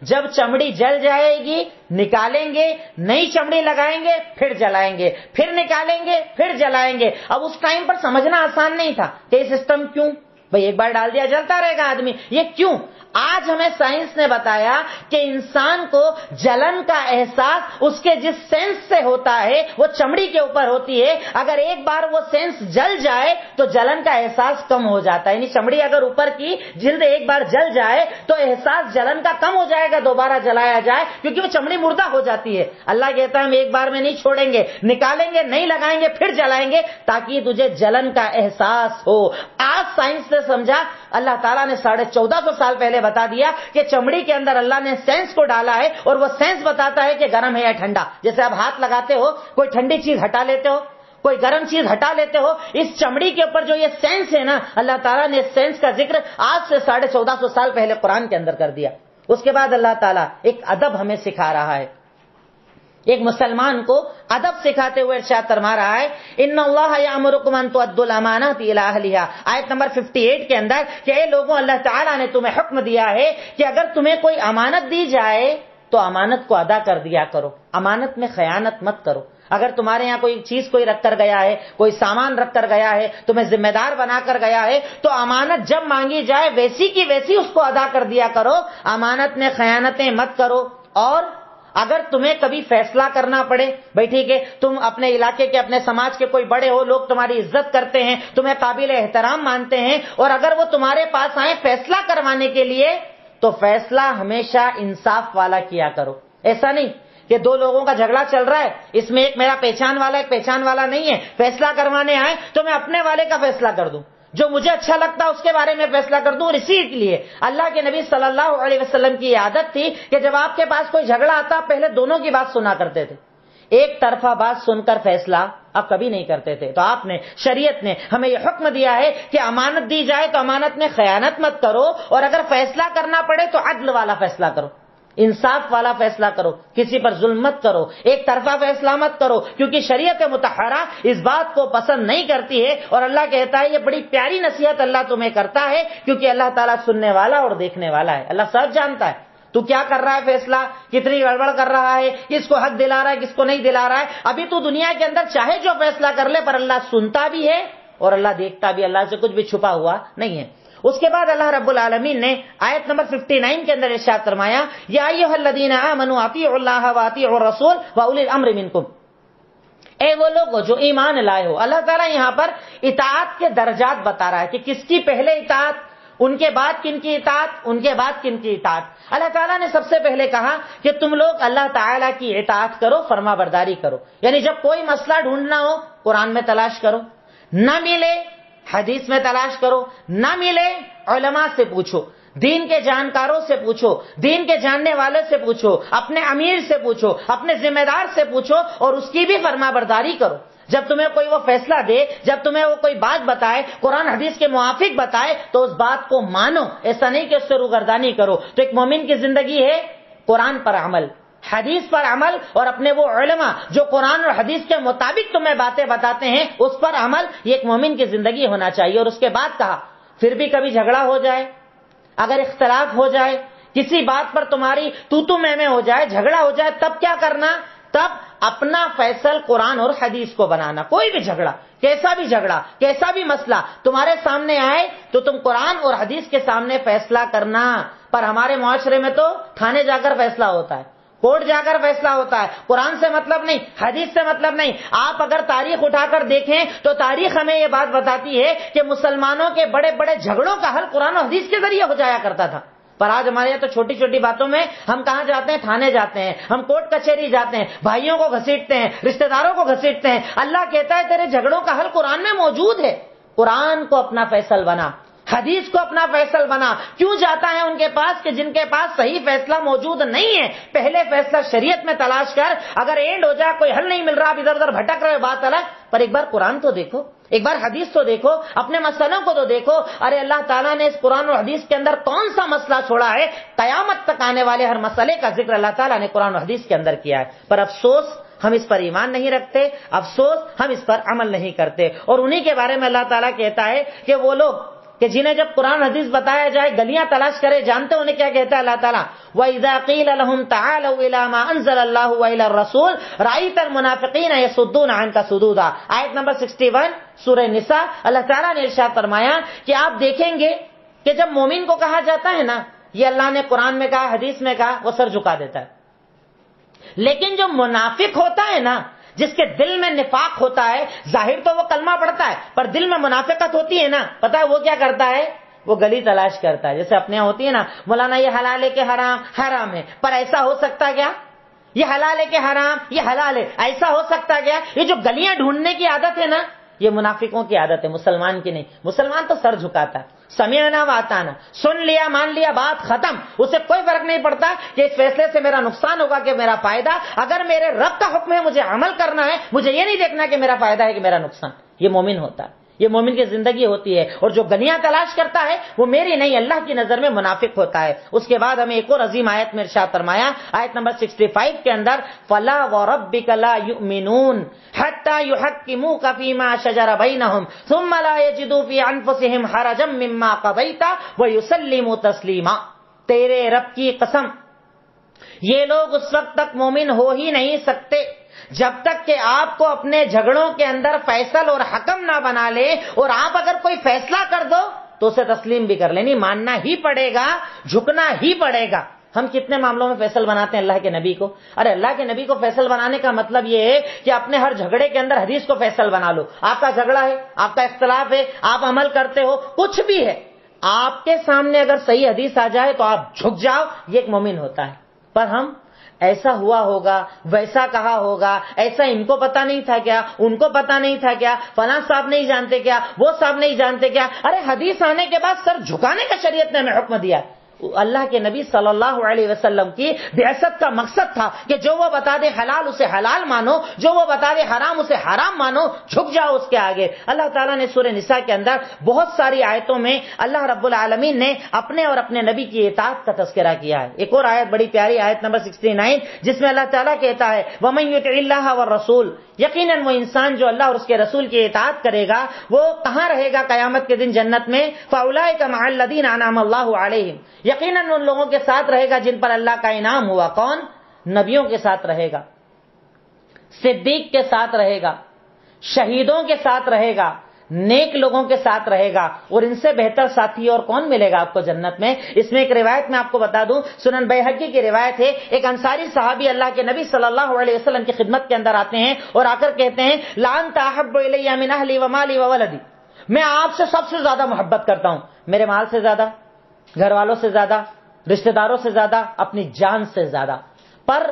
جب چمڑی جل جائے گی نکالیں گے، نئی چمڑی لگائیں گے، پھر جلائیں گے، پھر نکالیں گے، پھر جلائیں گے. اب اس ٹائم پر سمجھنا آسان نہیں تھا کہ یہ سسٹم کیوں بھئی ایک بار ڈال دیا جلتا رہے گا آدمی، یہ کیوں؟ آج ہمیں سائنس نے بتایا کہ انسان کو جلن کا احساس اس کے جس سینس سے ہوتا ہے وہ چمڑی کے اوپر ہوتی ہے. اگر ایک بار وہ سینس جل جائے تو جلن کا احساس کم ہو جاتا ہے. یعنی چمڑی اگر اوپر کی جلد ایک بار جل جائے تو احساس جلن کا کم ہو جائے گا دوبارہ جلایا جائے، کیونکہ وہ چمڑی مردہ ہو جاتی ہے. اللہ کہتا ہے ہم ایک بار میں نہیں چھوڑیں گے، نکالیں گے، نہیں لگائیں گے، پھر جلائیں گے تاکہ تجھے جلن کا احساس ہو. آج سائنس نے سمجھا، اللہ تعالیٰ نے 1450 سال پہلے بتا دیا کہ چمڑی کے اندر اللہ نے سینس کو ڈالا ہے اور وہ سینس بتاتا ہے کہ گرم ہے یا ٹھنڈا. جیسے آپ ہاتھ لگاتے ہو، کوئی ٹھنڈی چیز ہٹا لیتے ہو، کوئی گرم چیز ہٹا لیتے ہو، اس چمڑی کے اوپر جو یہ سینس ہے نا، اللہ تعالیٰ نے اس سینس کا ذکر آج سے 1450 سال پہلے قرآن کے اندر کر دیا. اس کے بعد اللہ تعالیٰ ایک ادب ہمیں سکھا رہا ہے، ایک مسلمان کو ادب سکھاتے ہوئے ارشاد فرما رہا ہے ان اللہ یامرکم ان تؤدوا الامانات الی اہلھا، آیت نمبر 58 کے اندر کہ اے لوگوں اللہ تعالیٰ نے تمہیں حکم دیا ہے کہ اگر تمہیں کوئی امانت دی جائے تو امانت کو ادا کر دیا کرو، امانت میں خیانت مت کرو. اگر تمہارے یہاں کوئی چیز کوئی رکھ کر گیا ہے، کوئی سامان رکھ کر گیا ہے، تمہیں ذمہ دار بنا کر گیا ہے، تو امانت جب مانگی جائے ویسی کی ویسی اس کو ادا کر دیا کرو، امانت میں خیانتیں مت کرو. اور اگر تمہیں کبھی فیصلہ کرنا پڑے، بھائی ٹھیک ہے تم اپنے علاقے کے اپنے سماج کے کوئی بڑے ہو، لوگ تمہاری عزت کرتے ہیں، تمہیں قابل احترام مانتے ہیں، اور اگر وہ تمہارے پاس آئیں فیصلہ کروانے کے لیے تو فیصلہ ہمیشہ انصاف والا کیا کرو. ایسا نہیں کہ دو لوگوں کا جھگڑا چل رہا ہے، اس میں ایک میرا پہچان والا ایک پہچان والا نہیں ہے، فیصلہ کروانے آئے تو میں اپنے والے کا فیصلہ کر دوں، جو مجھے اچھا لگتا ہے اس کے بارے میں فیصلہ کر دوں. اور اسی لیے اللہ کے نبی صلی اللہ علیہ وسلم کی عادت تھی کہ جب آپ کے پاس کوئی جھگڑا آتا پہلے دونوں کی بات سنا کرتے تھے، ایک طرفہ بات سن کر فیصلہ آپ کبھی نہیں کرتے تھے. تو آپ نے، شریعت نے ہمیں یہ حکم دیا ہے کہ امانت دی جائے تو امانت میں خیانت مت کرو، اور اگر فیصلہ کرنا پڑے تو عدل والا فیصلہ کرو، انصاف والا فیصلہ کرو، کسی پر ظلم مت کرو، ایک طرفہ فیصلہ مت کرو، کیونکہ شریعت مطہرہ اس بات کو پسند نہیں کرتی ہے. اور اللہ کہتا ہے یہ بڑی پیاری نصیحت اللہ تمہیں کرتا ہے، کیونکہ اللہ تعالیٰ سننے والا اور دیکھنے والا ہے، اللہ سب جانتا ہے تو کیا کر رہا ہے، فیصلہ کتنی گڑبڑ کر رہا ہے، کس کو حق دلا رہا ہے، کس کو نہیں دلا رہا ہے. ابھی تو دنیا کے اندر چاہے جو فیصلہ کر لے، پر اللہ سنتا بھی ہے اور اللہ دیکھتا بھی، اللہ سے کچھ بھی چھپا ہوا نہیں ہے. اس کے بعد اللہ رب العالمین نے آیت نمبر 59 کے اندر ارشاد فرمایا یا ایھا الذین آمنوا اطیعوا اللہ واطیعوا الرسول واولی الامر منکم، اے وہ لوگ جو ایمان لائے ہو. اللہ تعالیٰ یہاں پر اطاعت کے درجات بتا رہا ہے کہ کس کی پہلے اطاعت، ان کے بعد کن کی اطاعت، ان کے بعد کن کی اطاعت. اللہ تعالیٰ نے سب سے پہلے کہا کہ تم لوگ اللہ تعالیٰ کی اطاعت کرو، فرما برداری کرو. یعنی جب کوئی مسئلہ ڈھونڈنا ہو قرآن میں تلاش کرو، نہ ملے حدیث میں تلاش کرو، نہ ملے علماء سے پوچھو، دین کے جانکاروں سے پوچھو، دین کے جاننے والے سے پوچھو، اپنے امیر سے پوچھو، اپنے ذمہ دار سے پوچھو، اور اس کی بھی فرما برداری کرو. جب تمہیں کوئی وہ فیصلہ دے، جب تمہیں وہ کوئی بات بتائے، قرآن حدیث کے موافق بتائے، تو اس بات کو مانو، ایسا نہیں کہ اس سے روگردانی کرو. تو ایک مومن کی زندگی ہے قرآن پر عمل، حدیث پر عمل اور اپنے وہ علماء جو قرآن اور حدیث کے مطابق تمہیں باتیں بتاتے ہیں اس پر عمل، یہ ایک مومن کی زندگی ہونا چاہیے۔ اور اس کے بعد کہا پھر بھی کبھی جھگڑا ہو جائے، اگر اختلاف ہو جائے، کسی بات پر تمہاری تو میں ہو جائے، جھگڑا ہو جائے، تب کیا کرنا؟ تب اپنا فیصل قرآن اور حدیث کو بنانا۔ کوئی بھی جھگڑا، کیسا بھی مسئلہ تمہارے سامنے آئے تو تم قرآن اور حدیث کے سامنے فیصلہ کرنا۔ پر ہمارے معاشرے میں تو تھانے جا کر فیصلہ ہوتا ہے، کورٹ جا کر فیصلہ ہوتا ہے، قرآن سے مطلب نہیں، حدیث سے مطلب نہیں۔ آپ اگر تاریخ اٹھا کر دیکھیں تو تاریخ ہمیں یہ بات بتاتی ہے کہ مسلمانوں کے بڑے بڑے جھگڑوں کا حل قرآن و حدیث کے ذریعے ہو جایا کرتا تھا۔ پر آج ہمارے یہاں تو چھوٹی چھوٹی باتوں میں ہم کہاں جاتے ہیں؟ تھانے جاتے ہیں، ہم کورٹ کچہری جاتے ہیں، بھائیوں کو گھسیٹتے ہیں، رشتہ داروں کو گھسیٹتے ہیں۔ اللہ کہتا ہے تیرے جھگڑوں کا حل قرآن میں موجود ہے۔ قرآن کو اپنا فیصل بنا، حدیث کو اپنا فیصل بنا۔ کیوں جاتا ہے ان کے پاس کہ جن کے پاس صحیح فیصلہ موجود نہیں ہے؟ پہلے فیصلہ شریعت میں تلاش کر، اگر اینڈ ہو جائے کوئی حل نہیں مل رہا، آپ ادھر ادھر بھٹک رہے، بات الگ، پر ایک بار قرآن تو دیکھو، ایک بار حدیث تو دیکھو، اپنے مسئلوں کو تو دیکھو۔ ارے اللہ تعالیٰ نے اس قرآن اور حدیث کے اندر کون سا مسئلہ چھوڑا ہے؟ قیامت تک آنے والے ہر مسئلے کا ذکر اللہ تعالیٰ نے قرآن اور حدیث کے اندر کیا ہے۔ پر افسوس ہم اس پر ایمان نہیں رکھتے، افسوس ہم اس پر عمل نہیں کرتے۔ اور انہی کے بارے میں اللہ تعالیٰ کہتا ہے کہ وہ لوگ کہ جنہیں جب قرآن حدیث بتایا جائے گلیاں تلاش کرے، جانتے انہیں کیا کہتا ہے اللہ تعالیٰ؟ وَإِذَا قِيلَ لَهُمْ تَعَالَوْا إِلَىٰ مَا أَنزَلَ اللَّهُ وَإِلَى الرَّسُولِ رَأَيْتَ الْمُنَافِقِينَ يَصُدُّونَ عَنْكَ صُدُودًا۔ آیت نمبر 61 سورہ نساء۔ اللہ تعالیٰ نے ارشاد فرمایا کہ آپ دیکھیں گے کہ جب مومن کو کہا جاتا ہے نا، یہ اللہ نے قرآن میں کہا، حدیث میں کہا، وہ سر جھکا دیتا ہے۔ لیکن جو منافق ہوتا ہے نا، جس کے دل میں نفاق ہوتا ہے، ظاہر تو وہ کلمہ پڑھتا ہے پر دل میں منافقت ہوتی ہے نا، پتہ ہے وہ کیا کرتا ہے؟ وہ گلی تلاش کرتا ہے۔ جیسے اپنے یہاں ہوتی ہے نا، مولانا یہ حلال ہے کہ حرام ہے، پر ایسا ہو سکتا کیا؟ یہ حلال ہے کہ حرام؟ یہ حلال ہے، ایسا ہو سکتا کیا؟ یہ جو گلیاں ڈھونڈنے کی عادت ہے نا، یہ منافقوں کی عادت ہے، مسلمان کی نہیں۔ مسلمان تو سر جھکاتا ہے، سمعنا واطعنا، سن لیا مان لیا، بات ختم۔ اسے کوئی فرق نہیں پڑتا کہ اس فیصلے سے میرا نقصان ہوگا کہ میرا فائدہ۔ اگر میرے رب کا حکم ہے مجھے عمل کرنا ہے، مجھے یہ نہیں دیکھنا کہ میرا فائدہ ہے کہ میرا نقصان۔ یہ مومن ہوتا ہے، یہ مومن کی زندگی ہوتی ہے۔ اور جو گلیاں تلاش کرتا ہے وہ میری نہیں، اللہ کی نظر میں منافق ہوتا ہے۔ اس کے بعد ہمیں ایک اور عظیم آیت میں ارشاد فرمایا، آیت نمبر 65 کے اندر، فَلَا وَرَبِّكَ لَا يُؤْمِنُونَ حَتَّى يُحَكِّمُوكَ فِي مَا شَجَرَ بَيْنَهُمْ ثُمَّ لَا يَجِدُوا فِي أَنفُسِهِمْ حَرَجًا مِّمَّا قَضَيْتَ وَيُسَلِّمُوا تَسْلِيمًا۔ تیرے رب کی قسم، یہ لوگ اس وقت تک مومن ہو ہی نہیں سکتے جب تک کہ آپ کو اپنے جھگڑوں کے اندر فیصل اور حکم نہ بنا لے، اور آپ اگر کوئی فیصلہ کر دو تو اسے تسلیم بھی کر لینی، ماننا ہی پڑے گا، جھکنا ہی پڑے گا۔ ہم کتنے معاملوں میں فیصل بناتے ہیں اللہ کے نبی کو؟ ارے اللہ کے نبی کو فیصل بنانے کا مطلب یہ ہے کہ اپنے ہر جھگڑے کے اندر حدیث کو فیصل بنا لو۔ آپ کا جھگڑا ہے، آپ کا اختلاف ہے، آپ عمل کرتے ہو، کچھ بھی ہے، آپ کے سامنے اگر صحیح حدیث آ جائے تو آپ جھک جاؤ، یہ ایک مومن ہوتا ہے۔ پر ہم ایسا ہوا ہوگا، ویسا کہا ہوگا، ایسا ان کو پتا نہیں تھا کیا، ان کو پتا نہیں تھا کیا، فلاں صاحب نہیں جانتے کیا، وہ صاحب نہیں جانتے کیا۔ ارے حدیث آنے کے بعد سر جھکانے کا شریعت نے ہمیں حکم دیا۔ اللہ کے نبی صلی اللہ علیہ وسلم کی بعثت کا مقصد تھا کہ جو وہ بتا دے حلال اسے حلال مانو، جو وہ بتا دے حرام اسے حرام مانو، جھک جاؤ اس کے آگے۔ اللہ تعالیٰ نے سورہ نساء کے اندر بہت ساری آیتوں میں اللہ رب العالمین نے اپنے اور اپنے نبی کی اطاعت کا تذکرہ کیا ہے۔ ایک اور آیت بڑی پیاری، آیت نمبر 69، جس میں اللہ تعالیٰ کہتا ہے وَمَن يُطِعِ اللَّهَ وَالرَّسُولَ، یقیناً وہ انسان جو اللہ اور اس کے رسول کی اطاعت کرے گا وہ کہاں رہے گا قیامت کے دن؟ جنت میں۔ فَأُولَٰئِكَ مَعَ الَّذِينَ أَنْعَمَ اللَّهُ عَلَيْهِمْ، یقیناً ان لوگوں کے ساتھ رہے گا جن پر اللہ کا انعام ہوا۔ کون؟ نبیوں کے ساتھ رہے گا، صدیق کے ساتھ رہے گا، شہیدوں کے ساتھ رہے گا، نیک لوگوں کے ساتھ رہے گا، اور ان سے بہتر ساتھی اور کون ملے گا آپ کو جنت میں؟ اس میں ایک روایت میں آپ کو بتا دوں، سنن بیہقی کی روایت ہے، ایک انصاری صحابی اللہ کے نبی صلی اللہ علیہ وسلم کی خدمت کے اندر آتے ہیں اور آ کر کہتے ہیں لا انت احب الی من اہلی ومالی وولدی، میں آپ سے سب سے زیادہ محبت کرتا ہوں، میرے مال سے زیادہ، گھر والوں سے زیادہ، رشتہ داروں سے زیادہ، اپنی جان سے زیادہ، پر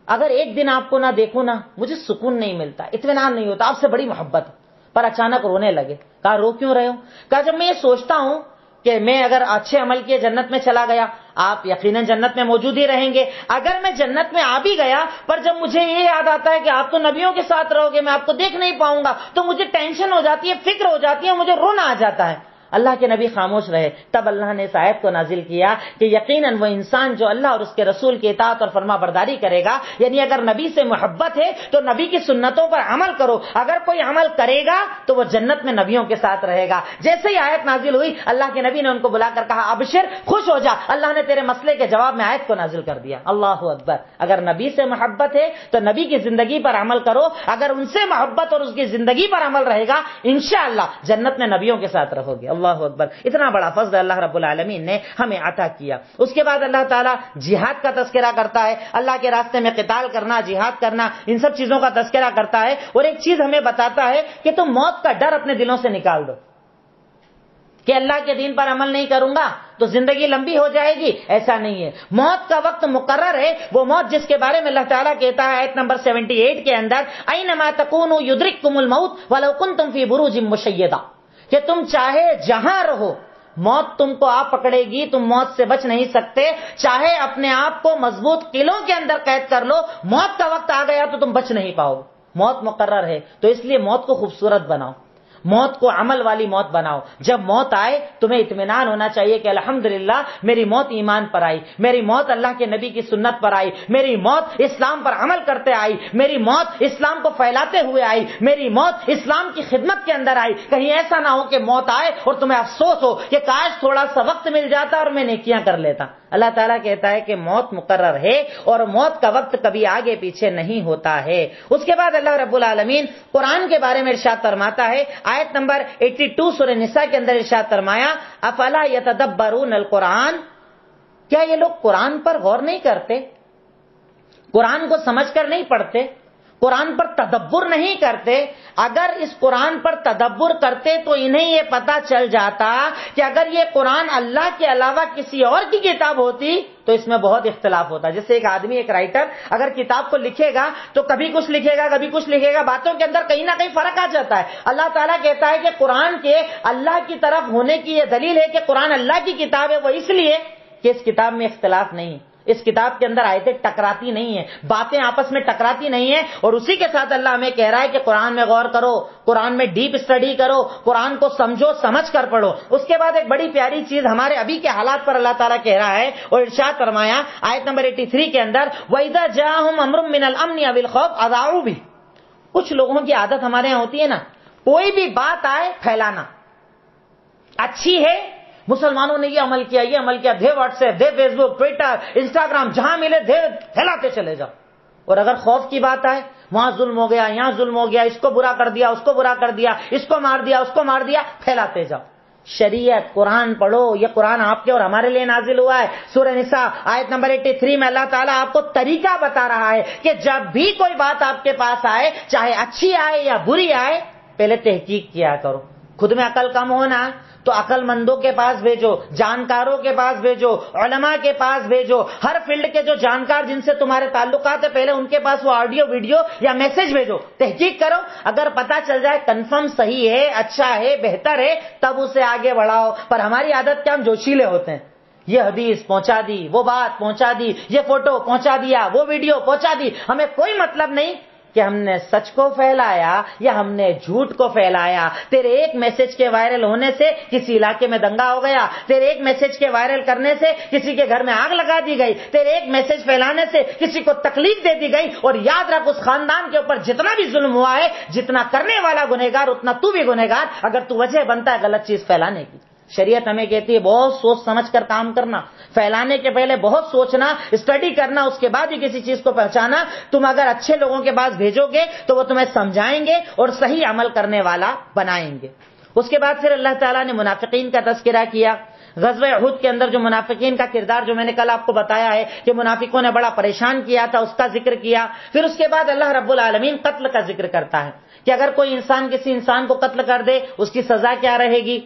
اگر ایک دن آپ کو نہ دیکھوں نا مجھے سکون نہیں ملتا، اطمینان نہیں ہوتا، آپ سے بڑی محبت۔ پر اچانک رونے لگے۔ کہا رو کیوں رہے ہو؟ کہا جب میں یہ سوچتا ہوں کہ میں اگر اچھے عمل کیے جنت میں چلا گیا، آپ یقیناً جنت میں موجود ہی رہیں گے، اگر میں جنت میں آ بھی گیا پر جب مجھے یہ یاد آتا ہے کہ آپ تو نبیوں کے ساتھ رہو گے، میں آپ کو دیکھ نہیں پاؤں گا، تو مجھے ٹینشن ہو جاتی ہے، فکر ہو جاتی ہے، مجھے رونا آ جاتا ہے۔ اللہ کے نبی خاموش رہے. تب اللہ نے اس آیت کو نازل کیا کہ یقیناً وہ انسان جو اللہ اور اس کے رسول کی اطاعت اور فرما برداری کرے گا، یعنی اگر نبی سے محبت ہے تو نبی کی سنتوں پر عمل کرو. اگر کوئی عمل کرے گا تو وہ جنت میں نبیوں کے ساتھ رہے گا. جیسے ہی آیت نازل ہوئی اللہ کے نبی نے ان کو بلا کر کہا ابشر، خوش ہو جا، اللہ نے تیرے مسئلے کے جواب میں آیت کو نازل کر دیا. اللہ اکبر. اگر نبی سے محبت ہے تو نبی کی زندگی پر عمل کرو. اگر ان سے محبت اور اس کی زندگی پر عمل رہے گا انشاءاللہ جنت میں نبیوں کے ساتھ رہو گے. اللہ اکبر. اتنا بڑا فضل اللہ رب العالمین نے ہمیں عطا کیا. اس کے بعد اللہ تعالیٰ جہاد کا تذکرہ کرتا ہے. اللہ کے راستے میں قتال کرنا، جہاد کرنا، ان سب چیزوں کا تذکرہ کرتا ہے. اور ایک چیز ہمیں بتاتا ہے کہ تم موت کا ڈر اپنے دلوں سے نکال دو کہ اللہ کے دین پر عمل نہیں کروں گا تو زندگی لمبی ہو جائے گی. ایسا نہیں ہے. موت کا وقت مقرر ہے. وہ موت جس کے بارے میں اللہ تعالیٰ کہتا ہے آیت نمبر 78 کے اندر اینما تکونوا یدرککم الموت ولو کنتم فی بروج مشیدہ، کہ تم چاہے جہاں رہو موت تم کو آ پکڑے گی، تم موت سے بچ نہیں سکتے. چاہے اپنے آپ کو مضبوط قلعوں کے اندر قید کر لو، موت کا وقت آ گیا تو تم بچ نہیں پاؤ. موت مقرر ہے. تو اس لیے موت کو خوبصورت بناؤ، موت کو عمل والی موت بناؤ. جب موت آئے تمہیں اطمینان ہونا چاہیے کہ الحمدللہ میری موت ایمان پر آئی، میری موت اللہ کے نبی کی سنت پر آئی، میری موت اسلام پر عمل کرتے آئی، میری موت اسلام کو پھیلاتے ہوئے آئی، میری موت اسلام کی خدمت کے اندر آئی. کہیں ایسا نہ ہو کہ موت آئے اور تمہیں افسوس ہو کہ کاش تھوڑا سا وقت مل جاتا اور میں نیکیاں کر لیتا. اللہ تعالیٰ کہتا ہے کہ موت مقرر ہے اور موت کا وقت کبھی آگے پیچھے نہیں ہوتا ہے. اس کے بعد اللہ رب العالمین قرآن کے بارے میں ارشاد فرماتا ہے آیت نمبر 82 سورہ نساء کے اندر ارشاد فرمایا افلا یتدبرون القرآن، کیا یہ لوگ قرآن پر غور نہیں کرتے، قرآن کو سمجھ کر نہیں پڑھتے، قرآن پر تدبر نہیں کرتے؟ اگر اس قرآن پر تدبر کرتے تو انہیں یہ پتا چل جاتا کہ اگر یہ قرآن اللہ کے علاوہ کسی اور کی کتاب ہوتی تو اس میں بہت اختلاف ہوتا. جیسے ایک آدمی، ایک رائٹر اگر کتاب کو لکھے گا تو کبھی کچھ لکھے گا، کبھی کچھ لکھے گا، باتوں کے اندر کہیں نہ کہیں فرق آ جاتا ہے. اللہ تعالیٰ کہتا ہے کہ قرآن کے اللہ کی طرف ہونے کی یہ دلیل ہے کہ قرآن اللہ کی کتاب ہے، وہ اس لیے کہ اس کتاب میں اختلاف نہیں، اس کتاب کے اندر آیتیں ٹکراتی نہیں ہیں، باتیں آپس میں ٹکراتی نہیں ہیں. اور اسی کے ساتھ اللہ ہمیں کہہ رہا ہے کہ قرآن میں غور کرو، قرآن میں ڈیپ اسٹڈی کرو، قرآن کو سمجھو، سمجھ کر پڑھو. اس کے بعد ایک بڑی پیاری چیز ہمارے ابھی کے حالات پر اللہ تعالیٰ کہہ رہا ہے اور ارشاد فرمایا آیت نمبر 83 کے اندر وَإِذَا جَاءَهُمْ أَمْرٌ مِّنَ الْأَمْنِ أَوِ الْخَوْفِ أَذَاعُوا بِهِ. کچھ لوگوں کی عادت ہمارے یہاں ہوتی ہے نا، کوئی بھی بات آئے پھیلانا. اچھی ہے، مسلمانوں نے یہ عمل کیا، یہ عمل کیا، دے واٹس ایپ، دے فیس بک، ٹویٹر، انسٹاگرام، جہاں ملے دے پھیلاتے چلے جاؤ. اور اگر خوف کی بات آئے، وہاں ظلم ہو گیا، یہاں ظلم ہو گیا، اس کو برا کر دیا، اس کو برا کر دیا، اس کو مار دیا، اس کو مار دیا، پھیلاتے جاؤ. شریعت قرآن پڑھو. یہ قرآن آپ کے اور ہمارے لیے نازل ہوا ہے. سورہ نساء آیت نمبر 83 میں اللہ تعالیٰ آپ کو طریقہ بتا رہا ہے کہ جب بھی کوئی بات آپ کے پاس آئے، چاہے اچھی آئے یا بری آئے، پہلے تحقیق کیا کرو. خود میں عقل کم ہونا تو عقل مندوں کے پاس بھیجو، جانکاروں کے پاس بھیجو، علماء کے پاس بھیجو. ہر فیلڈ کے جو جانکار جن سے تمہارے تعلقات ہیں پہلے ان کے پاس وہ آڈیو، ویڈیو یا میسج بھیجو، تحقیق کرو. اگر پتا چل جائے کنفرم صحیح ہے، اچھا ہے، بہتر ہے، تب اسے آگے بڑھاؤ. پر ہماری عادت کیا، ہم جوشیلے ہوتے ہیں. یہ حدیث پہنچا دی، وہ بات پہنچا دی، یہ فوٹو پہنچا دیا، وہ ویڈیو پہنچا دی. ہمیں کوئی مطلب نہیں کہ ہم نے سچ کو پھیلایا یا ہم نے جھوٹ کو پھیلایا. تیرے ایک میسج کے وائرل ہونے سے کسی علاقے میں دنگا ہو گیا، تیرے ایک میسج کے وائرل کرنے سے کسی کے گھر میں آگ لگا دی گئی، تیرے ایک میسج پھیلانے سے کسی کو تکلیف دے دی گئی. اور یاد رکھ اس خاندان کے اوپر جتنا بھی ظلم ہوا ہے، جتنا کرنے والا گنہگار اتنا تو بھی گنہگار اگر تو وجہ بنتا ہے غلط چیز پھیلانے کی. شریعت ہمیں کہتی ہے بہت سوچ سمجھ کر کام کرنا، پھیلانے کے پہلے بہت سوچنا، اسٹڈی کرنا، اس کے بعد ہی کسی چیز کو پہچانا. تم اگر اچھے لوگوں کے پاس بھیجو گے تو وہ تمہیں سمجھائیں گے اور صحیح عمل کرنے والا بنائیں گے. اس کے بعد پھر اللہ تعالیٰ نے منافقین کا تذکرہ کیا. غزوہ احد کے اندر جو منافقین کا کردار جو میں نے کل آپ کو بتایا ہے کہ منافقوں نے بڑا پریشان کیا تھا، اس کا ذکر کیا. پھر اس کے بعد اللہ رب العالمین قتل کا ذکر کرتا ہے کہ اگر کوئی انسان کسی انسان کو قتل کر دے اس کی سزا کیا رہے گی.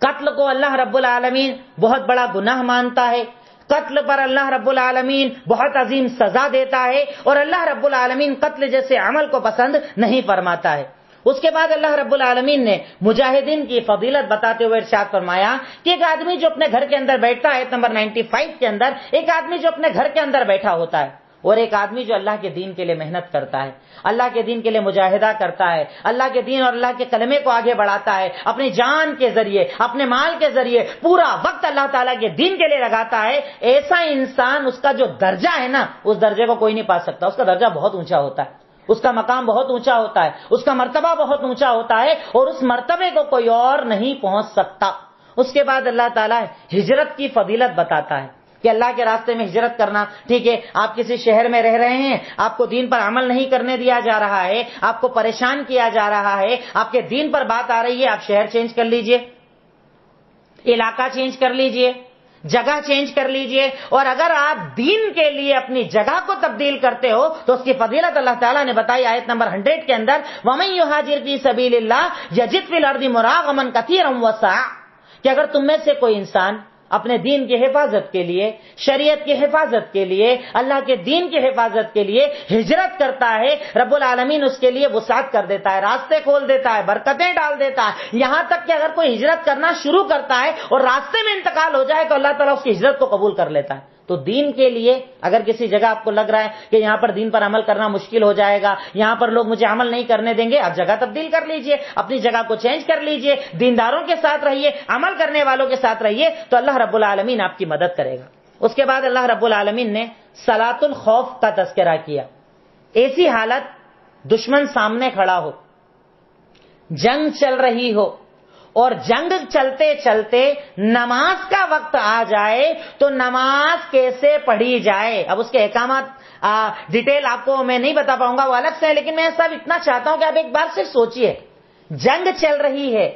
قتل کو اللہ رب العالمین بہت بڑا گناہ مانتا ہے، قتل پر اللہ رب العالمین بہت عظیم سزا دیتا ہے اور اللہ رب العالمین قتل جیسے عمل کو پسند نہیں فرماتا ہے. اس کے بعد اللہ رب العالمین نے مجاہدین کی فضیلت بتاتے ہوئے ارشاد فرمایا کہ ایک آدمی جو اپنے گھر کے اندر بیٹھتا ہے، نمبر 95 کے اندر، ایک آدمی جو اپنے گھر کے اندر بیٹھا ہوتا ہے اور ایک آدمی جو اللہ کے دین کے لیے محنت کرتا ہے، اللہ کے دین کے لیے مجاہدہ کرتا ہے، اللہ کے دین اور اللہ کے کلمے کو آگے بڑھاتا ہے، اپنی جان کے ذریعے، اپنے مال کے ذریعے پورا وقت اللہ تعالیٰ کے دین کے لیے لگاتا ہے، ایسا انسان، اس کا جو درجہ ہے نا، اس درجے کو کوئی نہیں پا سکتا. اس کا درجہ بہت اونچا ہوتا ہے، اس کا مقام بہت اونچا ہوتا ہے، اس کا مرتبہ بہت اونچا ہوتا ہے، اور اس مرتبے کو کوئی اور نہیں پہنچ سکتا. اس کے بعد اللہ تعالیٰ ہجرت کی فضیلت بتاتا ہے کہ اللہ کے راستے میں ہجرت کرنا. ٹھیک ہے، آپ کسی شہر میں رہ رہے ہیں، آپ کو دین پر عمل نہیں کرنے دیا جا رہا ہے، آپ کو پریشان کیا جا رہا ہے، آپ کے دین پر بات آ رہی ہے، آپ شہر چینج کر لیجئے، علاقہ چینج کر لیجئے، جگہ چینج کر لیجئے. اور اگر آپ دین کے لیے اپنی جگہ کو تبدیل کرتے ہو تو اس کی فضیلت اللہ تعالیٰ نے بتائی آیت نمبر 100 کے اندر، وَمَن يُهَاجِرْ فِي سَبِيلِ اللَّهِ يَجِدْ فِي الْأَرْضِ مُرَاغَمًا كَثِيرًا وَسَعًا، کہ اگر تم میں سے کوئی انسان اپنے دین کی حفاظت کے لیے، شریعت کی حفاظت کے لیے، اللہ کے دین کی حفاظت کے لیے ہجرت کرتا ہے، رب العالمین اس کے لیے وسعت کر دیتا ہے، راستے کھول دیتا ہے، برکتیں ڈال دیتا ہے. یہاں تک کہ اگر کوئی ہجرت کرنا شروع کرتا ہے اور راستے میں انتقال ہو جائے تو اللہ تعالیٰ اس کی ہجرت کو قبول کر لیتا ہے. تو دین کے لیے اگر کسی جگہ آپ کو لگ رہا ہے کہ یہاں پر دین پر عمل کرنا مشکل ہو جائے گا، یہاں پر لوگ مجھے عمل نہیں کرنے دیں گے، آپ جگہ تبدیل کر لیجئے، اپنی جگہ کو چینج کر لیجئے، دینداروں کے ساتھ رہیے، عمل کرنے والوں کے ساتھ رہیے، تو اللہ رب العالمین آپ کی مدد کرے گا. اس کے بعد اللہ رب العالمین نے صلاۃ الخوف کا تذکرہ کیا. ایسی حالت، دشمن سامنے کھڑا ہو، جنگ چل رہی ہو، اور جنگ چلتے چلتے نماز کا وقت آ جائے تو نماز کیسے پڑھی جائے. اب اس کے احکامات ڈیٹیل آپ کو میں نہیں بتا پاؤں گا، وہ الگ سے ہے، لیکن میں صرف اتنا چاہتا ہوں کہ آپ ایک بار صرف سوچئے، جنگ چل رہی ہے،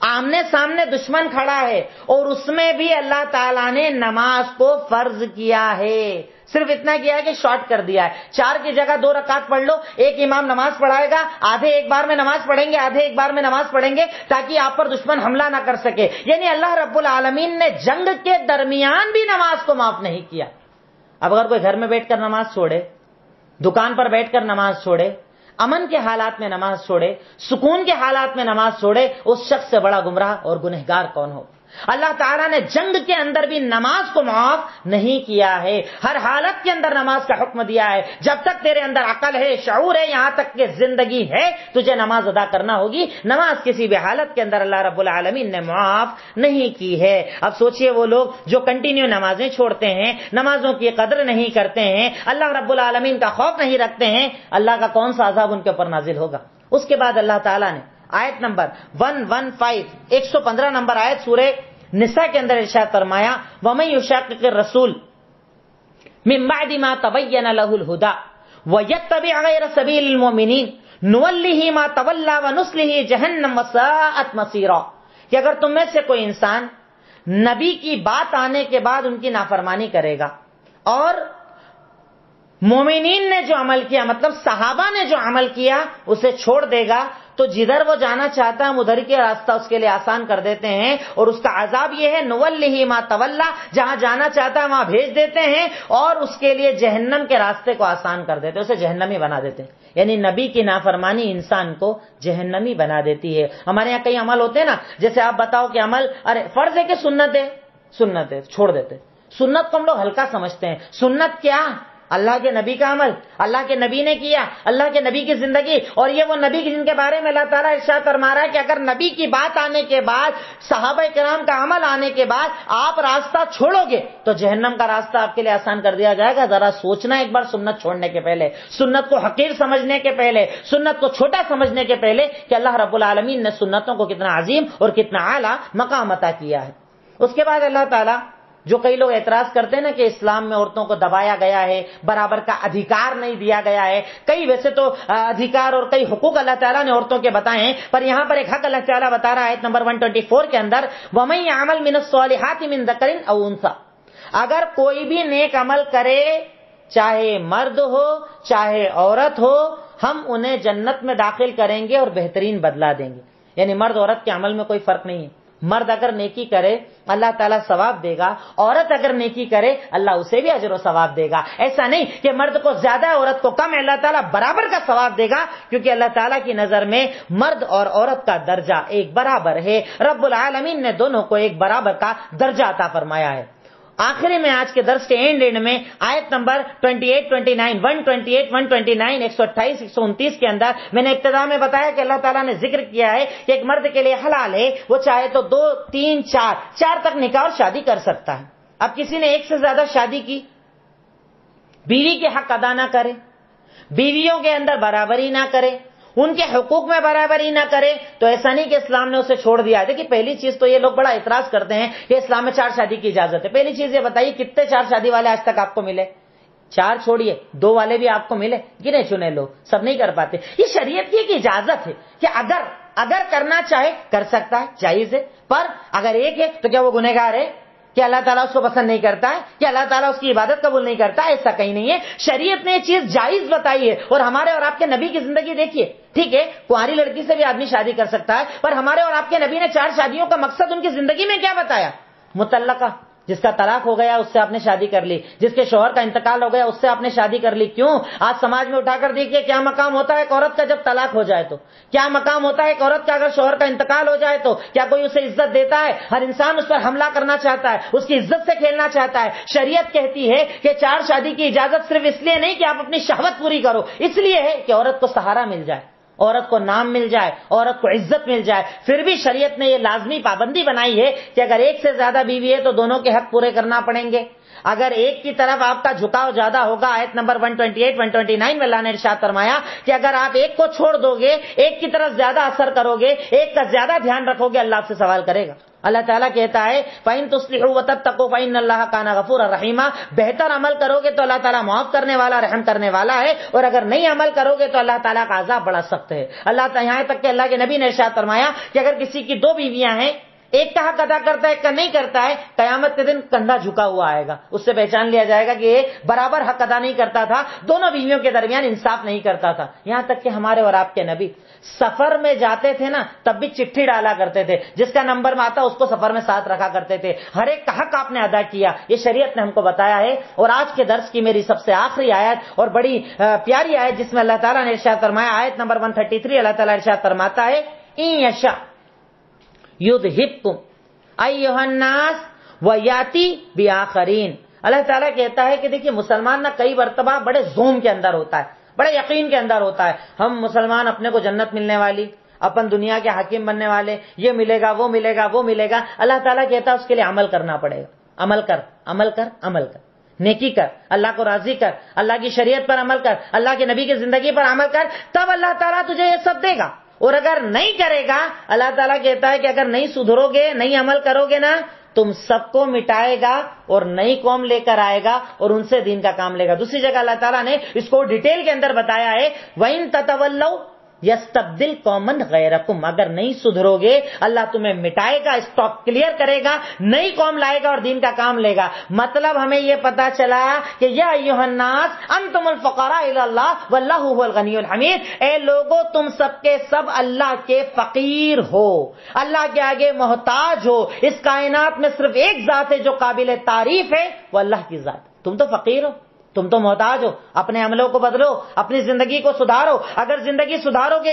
آمنے سامنے دشمن کھڑا ہے، اور اس میں بھی اللہ تعالیٰ نے نماز کو فرض کیا ہے. صرف اتنا کیا ہے کہ شارٹ کر دیا ہے، 4 کی جگہ 2 رکعت پڑھ لو، ایک امام نماز پڑھائے گا، آدھے ایک بار میں نماز پڑھیں گے، آدھے ایک بار میں نماز پڑھیں گے، تاکہ آپ پر دشمن حملہ نہ کر سکے. یعنی اللہ رب العالمین نے جنگ کے درمیان بھی نماز کو معاف نہیں کیا. اب اگر کوئی گھر میں بیٹھ کر نماز چھوڑے، دکان پر بیٹھ کر نماز چھوڑے، امن کے حالات میں نماز چھوڑے، سکون کے حالات میں نماز چھوڑے، اس شخص سے بڑا گمراہ اور گنہگار کون ہو. اللہ تعالیٰ نے جنگ کے اندر بھی نماز کو معاف نہیں کیا ہے، ہر حالت کے اندر نماز کا حکم دیا ہے. جب تک تیرے اندر عقل ہے، شعور ہے، یہاں تک کہ زندگی ہے، تجھے نماز ادا کرنا ہوگی. نماز کسی بھی حالت کے اندر اللہ رب العالمین نے معاف نہیں کی ہے. اب سوچئے وہ لوگ جو کنٹینیو نمازیں چھوڑتے ہیں، نمازوں کی قدر نہیں کرتے ہیں، اللہ رب العالمین کا خوف نہیں رکھتے ہیں، اللہ کا کون سا عذاب ان کے اوپر نازل ہوگا. اس کے بعد اللہ تعالیٰ نے آیت نمبر 115 115 نمبر آیت سورہ نساء کے اندر ارشاد فرمایا، وَمَن يُشَاقِقِ الرَّسُولَ مِن بَعْدِ مَا تَبَيَّنَ لَهُ الْهُدَى وَيَتَّبِعْ غَيْرَ سَبِيلِ الْمُؤْمِنِينَ نُوَلِّهِ مَا تَوَلَّى وَنُصْلِهِ جَهَنَّمَ وَسَاءَتْ مَصِيرًا. کہ اگر تم میں سے کوئی انسان نبی کی بات آنے کے بعد ان کی نافرمانی کرے گا اور مومنین نے جو عمل کیا، مطلب صحابہ نے جو عمل کیا، اسے چھوڑ دے گا، تو جدھر وہ جانا چاہتا ہے ہم ادھر کے راستہ اس کے لیے آسان کر دیتے ہیں. اور اس کا عذاب یہ ہے، نُوَلِّهِ مَا تَوَلَّى، جہاں جانا چاہتا ہے وہاں بھیج دیتے ہیں، اور اس کے لیے جہنم کے راستے کو آسان کر دیتے ہیں، اسے جہنمی بنا دیتے ہیں. یعنی نبی کی نافرمانی انسان کو جہنمی بنا دیتی ہے. ہمارے یہاں کئی عمل ہوتے ہیں نا، جیسے آپ بتاؤ کہ عمل، ارے فرض ہے کہ سنت ہے چھوڑ دیتے. سنت کو ہم لوگ ہلکا سمجھتے ہیں. سنت کیا؟ اللہ کے نبی کا عمل، اللہ کے نبی نے کیا، اللہ کے نبی کی زندگی. اور یہ وہ نبی جن کے بارے میں اللہ تعالیٰ ارشاد فرما رہا ہے کہ اگر نبی کی بات آنے کے بعد، صحابہ کرام کا عمل آنے کے بعد آپ راستہ چھوڑو گے تو جہنم کا راستہ آپ کے لیے آسان کر دیا جائے گا. ذرا سوچنا ایک بار سنت چھوڑنے کے پہلے، سنت کو حقیر سمجھنے کے پہلے، سنت کو چھوٹا سمجھنے کے پہلے، کہ اللہ رب العالمین نے سنتوں کو کتنا عظیم اور کتنا اعلیٰ مقام عطا کیا ہے. اس کے بعد اللہ تعالیٰ، جو کئی لوگ اعتراض کرتے ہیں نا کہ اسلام میں عورتوں کو دبایا گیا ہے، برابر کا ادھیکار نہیں دیا گیا ہے. کئی ویسے تو ادھیکار اور کئی حقوق اللہ تعالیٰ نے عورتوں کے بتائے ہیں، پر یہاں پر ایک حق اللہ تعالیٰ بتا رہا ہے آیت نمبر 124 کے اندر، وَمَن يَعْمَلْ مِنَ الصَّالِحَاتِ مِن ذَكَرٍ أَوْ أُنثَىٰ. اگر کوئی بھی نیک عمل کرے، چاہے مرد ہو چاہے عورت ہو، ہم انہیں جنت میں داخل کریں گے اور بہترین بدلہ دیں گے. یعنی مرد عورت کے عمل میں کوئی فرق نہیں ہے. مرد اگر نیکی کرے اللہ تعالیٰ ثواب دے گا، عورت اگر نیکی کرے اللہ اسے بھی اجر و ثواب دے گا. ایسا نہیں کہ مرد کو زیادہ عورت کو کم، اللہ تعالیٰ برابر کا ثواب دے گا، کیونکہ اللہ تعالیٰ کی نظر میں مرد اور عورت کا درجہ ایک برابر ہے. رب العالمین نے دونوں کو ایک برابر کا درجہ عطا فرمایا ہے. آخری میں آج کے درس کے اینڈ میں آیت نمبر 28, 29, 128, 129, 128, 129 کے اندر میں نے ابتدا میں بتایا کہ اللہ تعالیٰ نے ذکر کیا ہے کہ ایک مرد کے لیے حلال ہے وہ چاہے تو 2, 3, 4 تک نکاح اور شادی کر سکتا ہے. اب کسی نے ایک سے زیادہ شادی کی، بیوی کے حق ادا نہ کرے، بیویوں کے اندر برابری نہ کرے، ان کے حقوق میں برابری نہ کرے، تو ایسا نہیں کہ اسلام نے اسے چھوڑ دیا ہے. دیکھیے پہلی چیز تو یہ لوگ بڑا اعتراض کرتے ہیں کہ اسلام میں 4 شادی کی اجازت ہے. پہلی چیز یہ بتائیے کتنے 4 شادی والے آج تک آپ کو ملے؟ 4 چھوڑیے 2 والے بھی آپ کو ملے؟ گنے چنے لوگ، سب نہیں کر پاتے. یہ شریعت کی ایک اجازت ہے کہ اگر کرنا چاہے کر سکتا ہے، جائز ہے. پر اگر ایک ہے تو کیا وہ گنہگار ہے کہ اللہ تعالیٰ اس کو پسند نہیں کرتا ہے، کہ اللہ تعالیٰ اس کی عبادت قبول نہیں کرتا؟ ایسا کہیں نہیں ہے. شریعت نے یہ چیز جائز بتائی ہے. اور ہمارے اور آپ کے نبی کی زندگی دیکھیے، ٹھیک ہے کنواری لڑکی سے بھی آدمی شادی کر سکتا ہے، پر ہمارے اور آپ کے نبی نے 4 شادیوں کا مقصد ان کی زندگی میں کیا بتایا؟ مطلقہ، جس کا طلاق ہو گیا اس سے آپ نے شادی کر لی، جس کے شوہر کا انتقال ہو گیا اس سے آپ نے شادی کر لی. کیوں؟ آج سماج میں اٹھا کر دیکھیے کیا مقام ہوتا ہے ایک عورت کا جب طلاق ہو جائے، تو کیا مقام ہوتا ہے ایک عورت کا اگر شوہر کا انتقال ہو جائے، تو کیا کوئی اسے عزت دیتا ہے؟ ہر انسان اس پر حملہ کرنا چاہتا ہے، اس کی عزت سے کھیلنا چاہتا ہے. شریعت کہتی ہے کہ 4 شادی کی اجازت صرف اس لیے نہیں کہ آپ اپنی شہوت پوری کرو، اس لیے ہے کہ عورت کو سہارا مل جائے، عورت کو نام مل جائے، عورت کو عزت مل جائے. پھر بھی شریعت نے یہ لازمی پابندی بنائی ہے کہ اگر ایک سے زیادہ بیوی ہے تو دونوں کے حق پورے کرنا پڑیں گے. اگر ایک کی طرف آپ کا جھکاؤ زیادہ ہوگا، آیت نمبر 128, 129 میں اللہ نے ارشاد فرمایا کہ اگر آپ ایک کو چھوڑ دو گے، ایک کی طرف زیادہ اثر کرو گے، ایک کا زیادہ دھیان رکھو گے، اللہ آپ سے سوال کرے گا. اللہ تعالیٰ کہتا ہے فَإِن تُصْلِحُوا وَتَتَّقُوا فَإِنَّ اللَّهَ كَانَ غَفُورًا رَحِيمًا. بہتر عمل کرو گے تو اللہ تعالیٰ معاف کرنے والا، رحم کرنے والا ہے، اور اگر نہیں عمل کرو گے تو اللہ تعالیٰ کا عذاب بڑا سخت ہے. اللہ تعالیٰ یہاں تک کہ اللہ کے نبی نے ارشاد فرمایا کہ اگر کسی کی 2 بیویاں ہیں، ایک کا حق ادا کرتا ہے ایک کا نہیں کرتا ہے، قیامت کے دن کندھا جھکا ہوا آئے گا، اس سے پہچان لیا جائے گا کہ یہ برابر حق ادا نہیں کرتا تھا، دونوں بیویوں کے درمیان انصاف نہیں کرتا تھا. یہاں تک کہ ہمارے اور آپ کے نبی سفر میں جاتے تھے نا، تب بھی چٹھی ڈالا کرتے تھے، جس کا نمبر میں آتا اس کو سفر میں ساتھ رکھا کرتے تھے. ہر ایک کا حق آپ نے ادا کیا، یہ شریعت نے ہم کو بتایا ہے. اور آج کے درس کی میری سب سے آخری آیت اور بڑی پیاری آیت جس میں اللہ تعالیٰ نے ارشاد فرمایا، آیت نمبر 133 اللہ تعالیٰ ارشاد فرماتا ہے ان یشاء یذھبکم ایھا الناس ویاتی بآخرین. اللہ تعالیٰ کہتا ہے کہ دیکھیے مسلمان نہ کئی مرتبہ بڑے زوم کے اندر ہوتا ہے، بڑے یقین کے اندر ہوتا ہے. ہم مسلمان اپنے کو جنت ملنے والی، اپن دنیا کے حاکم بننے والے، یہ ملے گا وہ ملے گا وہ ملے گا. اللہ تعالیٰ کہتا ہے اس کے لیے عمل کرنا پڑے گا. عمل کر عمل کر عمل کر، نیکی کر، اللہ کو راضی کر، اللہ کی شریعت پر عمل کر، اللہ کے نبی کی زندگی پر عمل کر، تب اللہ تعالیٰ تجھے یہ سب دے گا. اور اگر نہیں کرے گا، اللہ تعالیٰ کہتا ہے کہ اگر نہیں سدھرو گے، نہیں عمل کرو گے نا، تم سب کو مٹائے گا اور نئی قوم لے کر آئے گا اور ان سے دین کا کام لے گا. دوسری جگہ اللہ تعالیٰ نے اس کو ڈیٹیل کے اندر بتایا ہے وَإِن تَتَوَلَّوْا یستبدل قومن غیرکم. اگر نہیں سدھرو گے اللہ تمہیں مٹائے گا، اسٹاک کلیئر کرے گا، نئی قوم لائے گا اور دین کا کام لے گا. مطلب ہمیں یہ پتا چلا کہ یا ایھا الناس انتم الفقراء الی اللہ واللہ هو الغنی الحمید. اے لوگوں تم سب کے سب اللہ کے فقیر ہو، اللہ کے آگے محتاج ہو. اس کائنات میں صرف ایک ذات ہے جو قابل تعریف ہے، وہ اللہ کی ذات. تم تو فقیر ہو، تم تو محتاج ہو. اپنے عملوں کو بدلو، اپنی زندگی کو سدھارو. اگر زندگی سدھارو گے،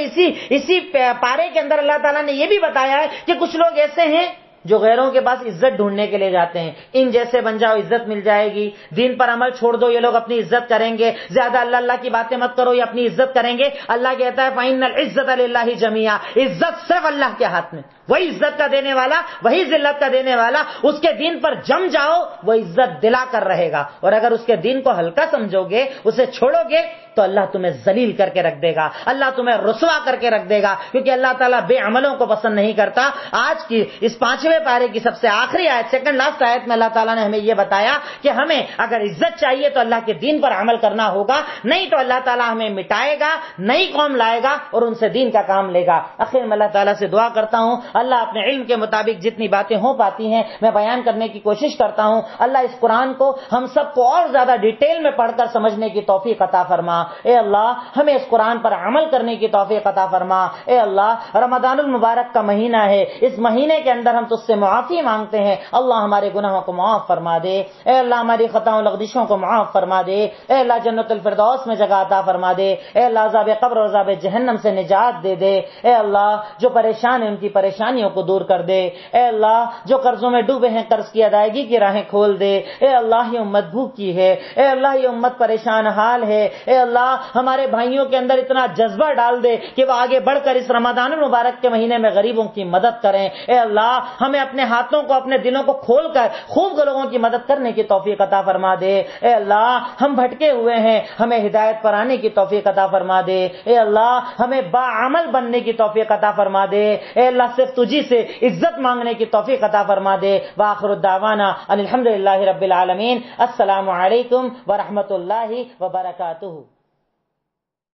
اسی پارے کے اندر اللہ تعالیٰ نے یہ بھی بتایا ہے کہ کچھ لوگ ایسے ہیں جو غیروں کے پاس عزت ڈھونڈنے کے لیے جاتے ہیں. ان جیسے بن جاؤ عزت مل جائے گی، دین پر عمل چھوڑ دو یہ لوگ اپنی عزت کریں گے، زیادہ اللہ اللہ کی باتیں مت کرو یہ اپنی عزت کریں گے. اللہ کہتا ہے فَإِنَّ الْعِزَّةَ لِلَّهِ جَمِيعًا. عزت صرف اللہ کے ہاتھ میں، وہی عزت کا دینے والا، وہی ذلت کا دینے والا. اس کے دین پر جم جاؤ وہ عزت دلا کر رہے گا، اور اگر اس کے دین کو ہلکا سمجھو گے، اسے چھوڑو گے، تو اللہ تمہیں ذلیل کر کے رکھ دے گا، اللہ تمہیں رسوا کر کے رکھ دے گا، کیونکہ اللہ تعالیٰ بے عملوں کو پسند نہیں کرتا. آج کی اس 5ویں پارے کی سب سے آخری آیت، سیکنڈ لاسٹ آیت میں اللہ تعالیٰ نے ہمیں یہ بتایا کہ ہمیں اگر عزت چاہیے تو اللہ کے دین پر عمل کرنا ہوگا، نہیں تو اللہ تعالیٰ ہمیں مٹائے گا، نئی قوم لائے گا اور ان سے دین کا کام لے گا. آخر میں اللہ تعالیٰ سے دعا کرتا ہوں اللہ اپنے علم کے مطابق جتنی باتیں ہو پاتی ہیں میں بیان کرنے کی کوشش کرتا ہوں. اللہ اس قرآن کو ہم سب کو اور زیادہ ڈیٹیل میں پڑھ کر سمجھنے کی توفیق عطا فرما. اے اللہ ہمیں اس قرآن پر عمل کرنے کی توفیق عطا فرما۔ اے اللہ رمضان المبارک کا مہینہ ہے، اس مہینے کے اندر ہم تجھ سے معافی مانگتے ہیں، اللہ ہمارے گناہوں کو معاف فرما دے، اے اللہ ہماری خطاؤں لغزشوں کو معاف فرما دے، اے اللہ جنت الفردوس میں جگہ عطا فرما دے، اے اللہ عذاب قبر اور عذاب جہنم سے نجات دے دے، اے اللہ جو پریشان ہیں ان کی پریشانیوں کو دور کر دے، اے اللہ جو قرضوں میں ڈوبے ہیں قرض کی ادائیگی کی راہیں کھول دے، اے اللہ یہ امت بھوکی ہے، اے اللہ یہ امت پریشان حال ہے، اے اللہ ہمارے بھائیوں کے اندر اتنا جذبہ ڈال دے کہ وہ آگے بڑھ کر اس رمضان المبارک کے مہینے میں غریبوں کی مدد کریں، اے اللہ ہمیں اپنے ہاتھوں کو اپنے دلوں کو کھول کر خوب لوگوں کی مدد کرنے کی توفیق عطا فرما دے، اے اللہ ہم بھٹکے ہوئے ہیں ہمیں ہدایت پر آنے کی توفیق عطا فرما دے، اے اللہ ہمیں باعمل بننے کی توفیق عطا فرما دے، اے اللہ صرف تجھی سے عزت مانگنے کی توفیق عطا فرما دے، وآخر الدعوانا الحمدللہ رب العالمین، السلام علیکم ورحمۃ اللہ وبرکاتہ۔